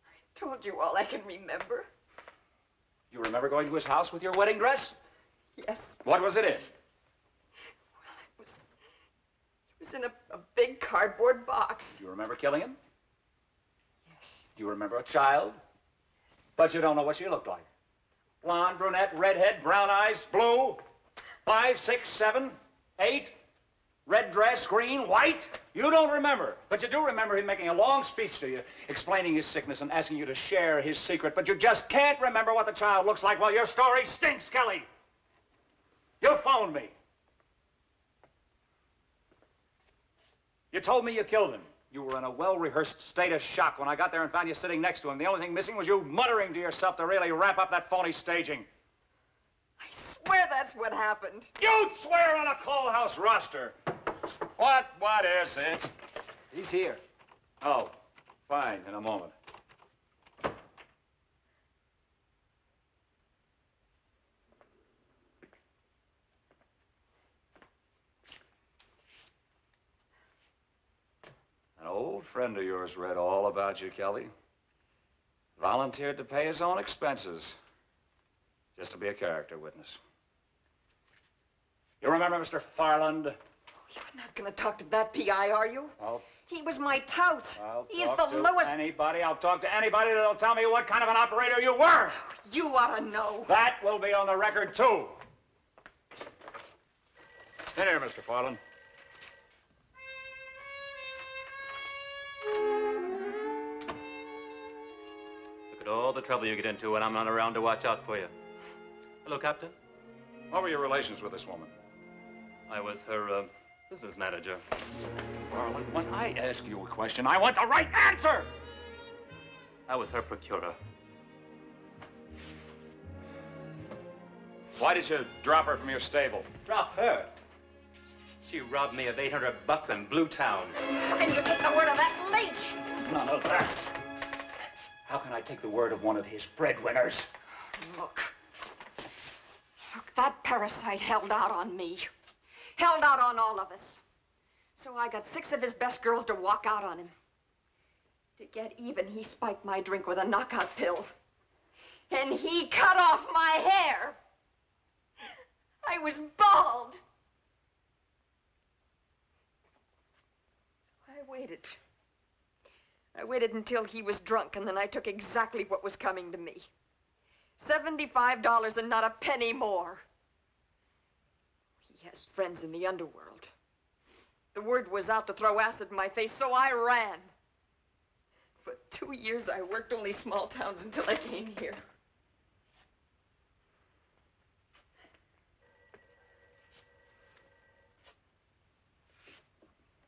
I told you all I can remember. You remember going to his house with your wedding dress? Yes. What was it in? It was in a big cardboard box. Do you remember killing him? Yes. Do you remember a child? Yes. But you don't know what she looked like. Blonde, brunette, redhead, brown eyes, blue, 5, 6, 7, 8, red dress, green, white. You don't remember. But you do remember him making a long speech to you, explaining his sickness and asking you to share his secret. But you just can't remember what the child looks like. Well, your story stinks, Kelly. You phoned me. You told me you killed him. You were in a well-rehearsed state of shock when I got there and found you sitting next to him. The only thing missing was you muttering to yourself to really wrap up that phony staging. I swear that's what happened. You'd swear on a Cole House roster. What is it? He's here. Oh, fine, in a moment. An old friend of yours read all about you, Kelly. Volunteered to pay his own expenses just to be a character witness. You remember Mr. Farland? You're not going to talk to that PI, are you? He was my tout. He's the I'll lowest. I'll talk to anybody that'll tell me what kind of an operator you were. You ought to know. That will be on the record, too. Sit here, Mr. Farland. Look at all the trouble you get into when I'm not around to watch out for you. Hello, Captain. What were your relations with this woman? I was her business manager. Farland, when I ask you a question, I want the right answer! I was her procurer. Why did you drop her from your stable? Drop her? She robbed me of $800 in Blue Town. And you take the word of that leech! None of that. How can I take the word of one of his breadwinners? Look, that parasite held out on me. Held out on all of us. So I got 6 of his best girls to walk out on him. To get even, he spiked my drink with a knockout pill. And he cut off my hair. I was bald. So I waited. I waited until he was drunk, and then I took exactly what was coming to me. $75 and not a penny more. He has friends in the underworld. The word was out to throw acid in my face, so I ran. For 2 years, I worked only small towns until I came here.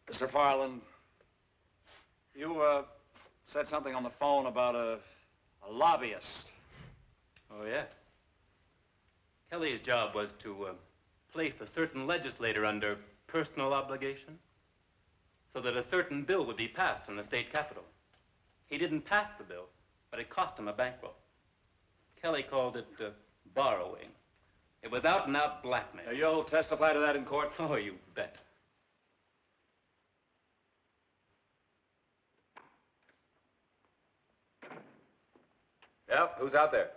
Mr. Farland, you, said something on the phone about a lobbyist. Oh, yes. Kelly's job was to place a certain legislator under personal obligation so that a certain bill would be passed in the state capitol. He didn't pass the bill, but it cost him a bankroll. Kelly called it borrowing. It was out-and-out blackmail. Now, you'll testify to that in court? Oh, you bet. Yep, who's out there?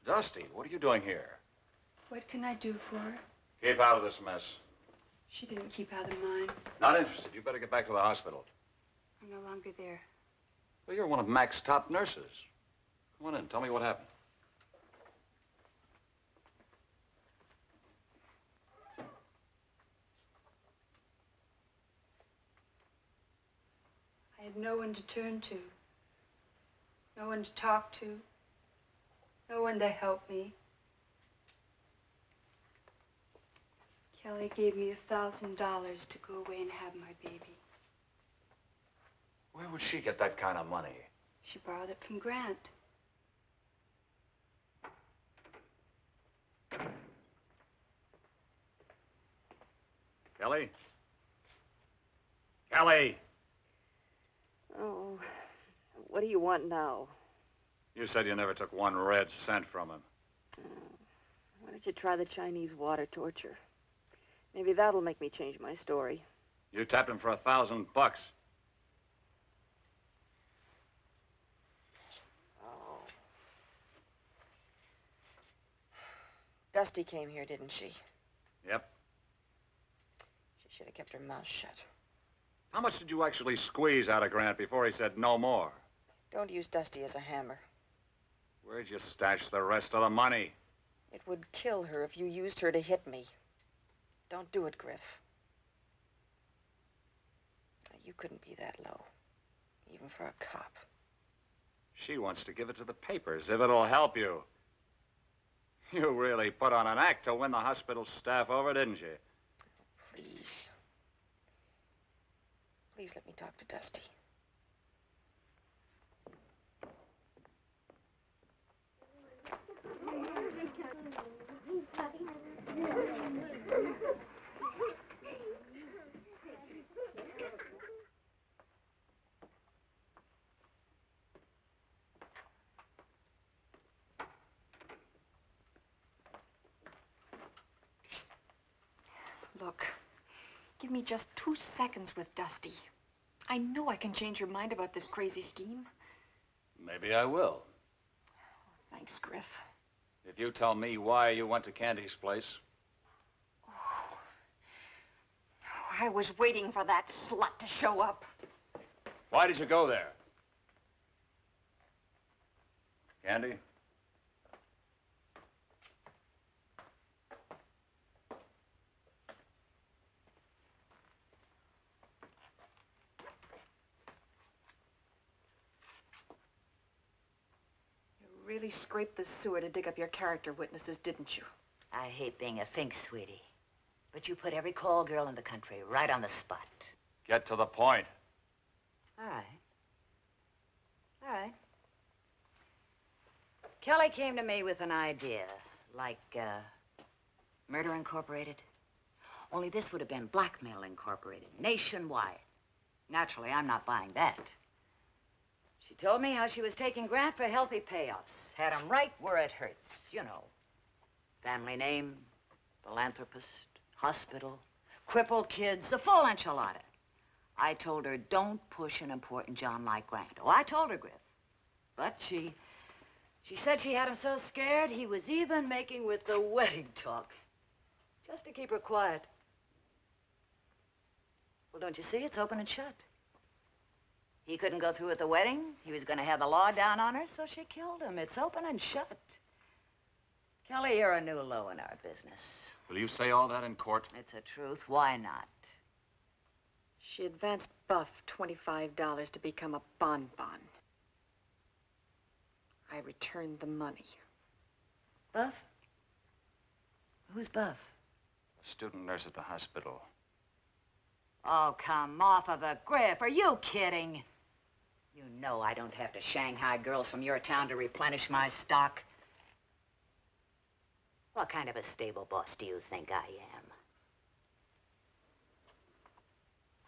Dusty, what are you doing here? What can I do for her? Keep out of this mess. She didn't keep out of mine. Not interested. You better get back to the hospital. I'm no longer there. Well, you're one of Mac's top nurses. Come on in. Tell me what happened. I had no one to turn to. No one to talk to. No one to help me. Kelly gave me $1,000 to go away and have my baby. Where would she get that kind of money? She borrowed it from Grant. Kelly? Kelly! Oh, what do you want now? You said you never took 1 red cent from him. Why don't you try the Chinese water torture? Maybe that'll make me change my story. You tapped him for $1,000. Oh. Dusty came here, didn't she? Yep. She should have kept her mouth shut. How much did you actually squeeze out of Grant before he said no more? Don't use Dusty as a hammer. Where'd you stash the rest of the money? It would kill her if you used her to hit me. Don't do it, Griff. You couldn't be that low, even for a cop. She wants to give it to the papers, if it'll help you. You really put on an act to win the hospital staff over, didn't you? Please. Please let me talk to Dusty. Look, give me just 2 seconds with Dusty. I know I can change your mind about this crazy scheme. Maybe I will. Thanks, Griff. If you tell me why you went to Candy's place. I was waiting for that slut to show up. Why did you go there? Candy? You really scraped the sewer to dig up your character witnesses, didn't you? I hate being a fink, sweetie. But you put every call girl in the country right on the spot. Get to the point. All right. All right. Kelly came to me with an idea, like Murder Incorporated. Only this would have been Blackmail Incorporated, nationwide. Naturally, I'm not buying that. She told me how she was taking Grant for healthy payoffs. Had him right where it hurts, you know. Family name, philanthropist, hospital, crippled kids, the full enchilada. I told her, don't push an important John like Grant. Oh, I told her, Griff. But she said she had him so scared he was even making with the wedding talk. Just to keep her quiet. Well, don't you see? It's open and shut. He couldn't go through with the wedding. He was going to have the law down on her, so she killed him. It's open and shut. Kelly, you're a new low in our business. Will you say all that in court? It's the truth. Why not? She advanced Buff $25 to become a bonbon. I returned the money. Buff? Who's Buff? A student nurse at the hospital. Oh, come off of it, Griff. Are you kidding? You know I don't have to Shanghai girls from your town to replenish my stock. What kind of a stable boss do you think I am?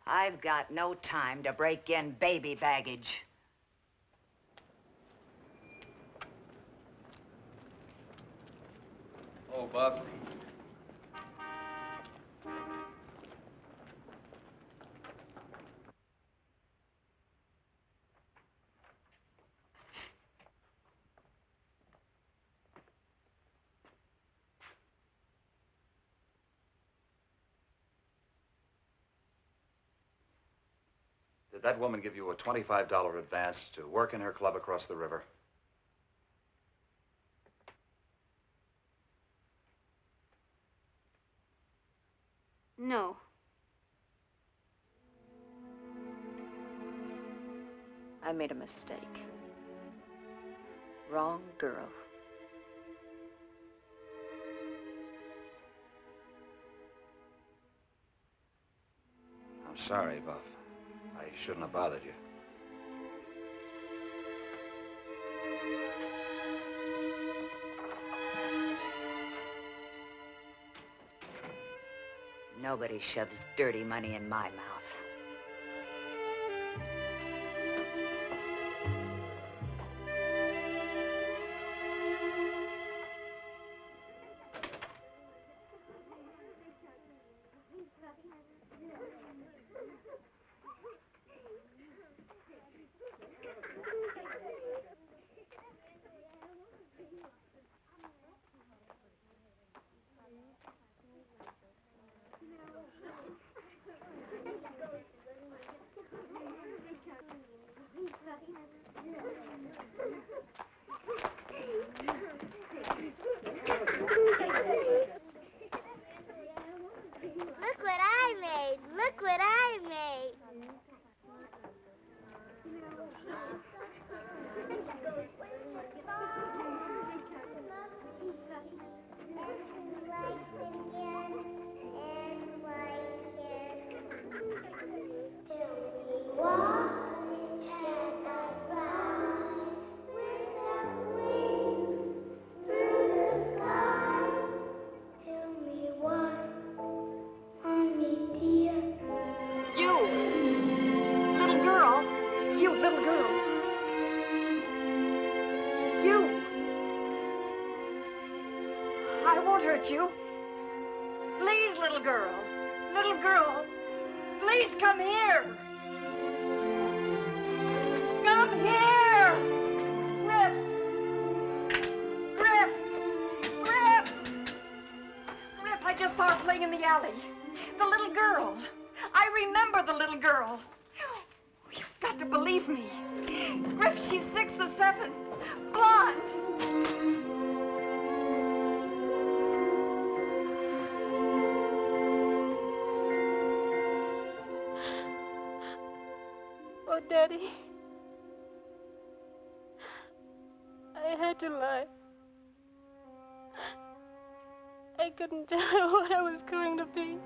I've got no time to break in baby baggage. Oh, Buff. Did that woman give you a $25 advance to work in her club across the river? No. I made a mistake. Wrong girl. I'm sorry, Buff. I shouldn't have bothered you. Nobody shoves dirty money in my mouth. Look what I made. Look what I made. You? Please, little girl. Little girl. Please come here. Come here. Griff. Griff. Griff. Griff, I just saw her playing in the alley. The little girl. I remember the little girl. You've got to believe me. Griff, she's 6 or 7. Blonde. Oh, Daddy. I had to lie. I couldn't tell her what I was going to be.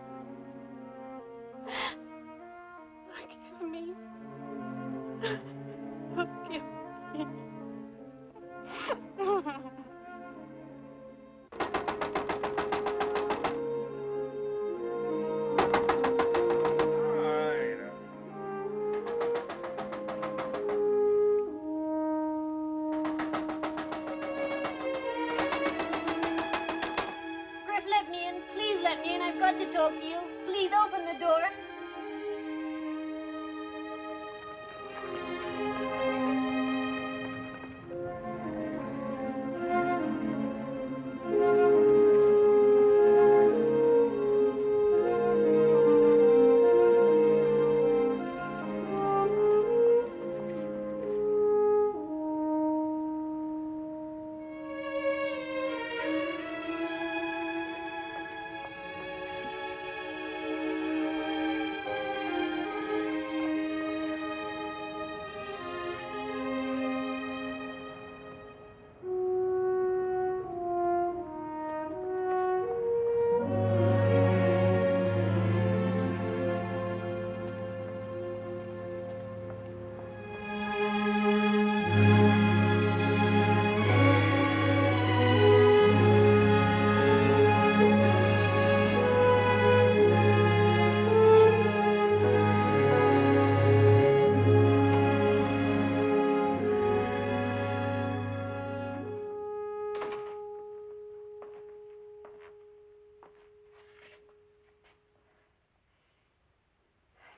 open the door.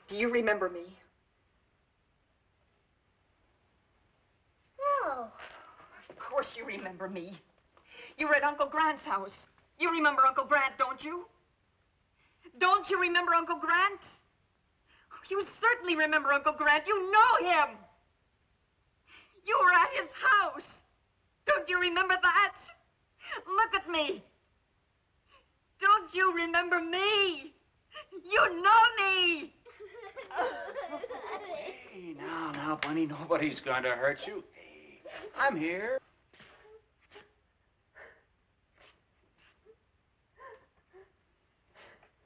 Do you remember me? No. Of course you remember me. You were at Uncle Grant's house. You remember Uncle Grant, don't you? Don't you remember Uncle Grant? You certainly remember Uncle Grant. You know him. You were at his house. Don't you remember that? Look at me. Don't you remember me? You know me. Hey, now, Bunny, nobody's going to hurt you. Hey, I'm here.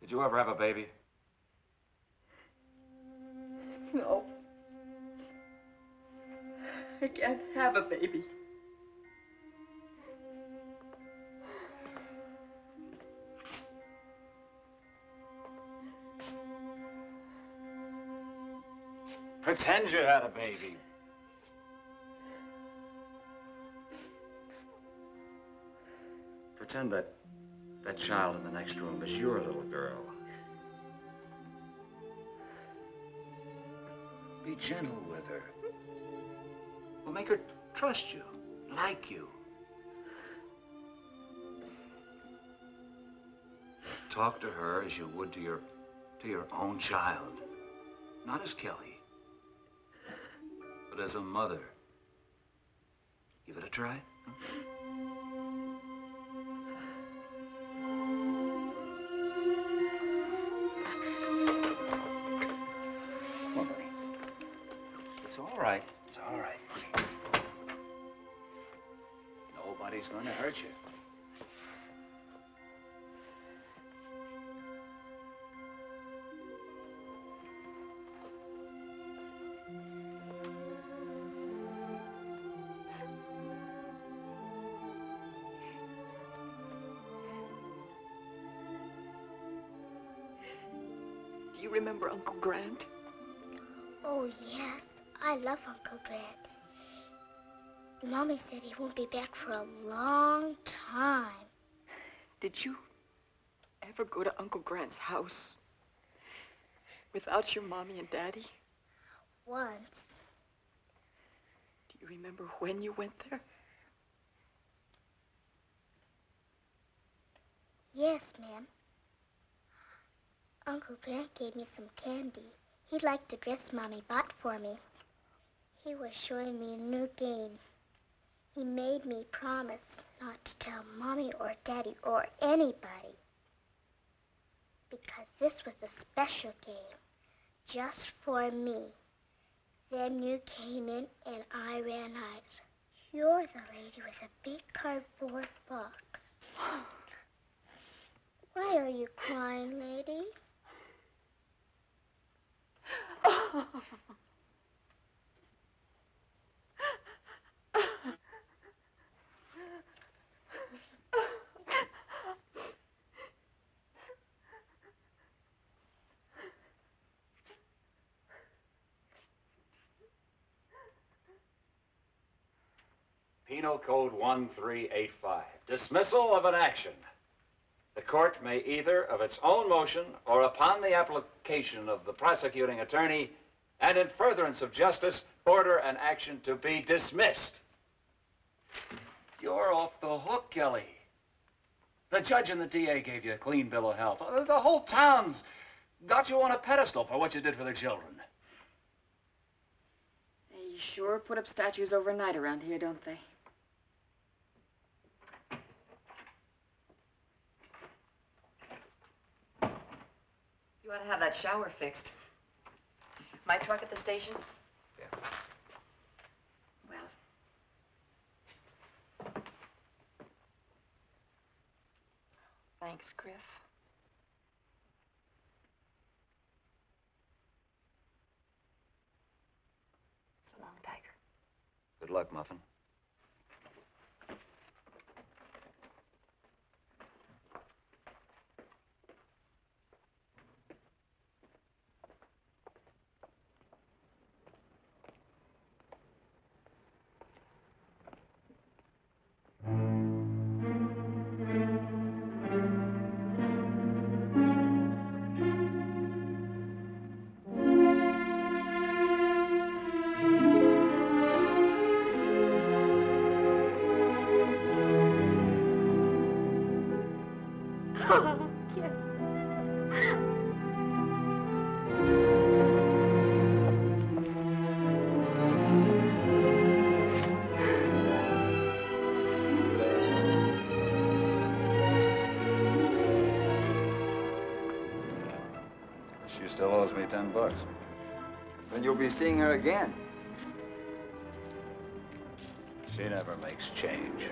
Did you ever have a baby? No. I can't have a baby. Pretend you had a baby. Pretend that child in the next room is your little girl. Be gentle with her. Well, make her trust you, like you. Talk to her as you would to your own child. Not as Kelly, but as a mother. Give it a try. Huh? Come on, Bunny. It's all right. It's all right, Bunny. Nobody's going to hurt you. Do you remember Uncle Grant? Oh, yes. I love Uncle Grant. Mommy said he won't be back for a long time. Did you ever go to Uncle Grant's house without your mommy and daddy? Once. Do you remember when you went there? Yes, ma'am. Uncle Grant gave me some candy. He liked the dress Mommy bought for me. He was showing me a new game. He made me promise not to tell Mommy or Daddy or anybody. Because this was a special game, just for me. Then you came in and I ran out. You're the lady with a big cardboard box. Why are you crying, lady? Penal Code 1385. Dismissal of an action. the court may either of its own motion or upon the application of the prosecuting attorney and in furtherance of justice, order an action to be dismissed. You're off the hook, Kelly. The judge and the DA gave you a clean bill of health. The whole town's got you on a pedestal for what you did for the children. They sure put up statues overnight around here, don't they? You ought to have that shower fixed. My truck at the station? Yeah. Well. Thanks, Griff. So long, Tiger. Good luck, Muffin. She still owes me $10. Then you'll be seeing her again. She never makes change.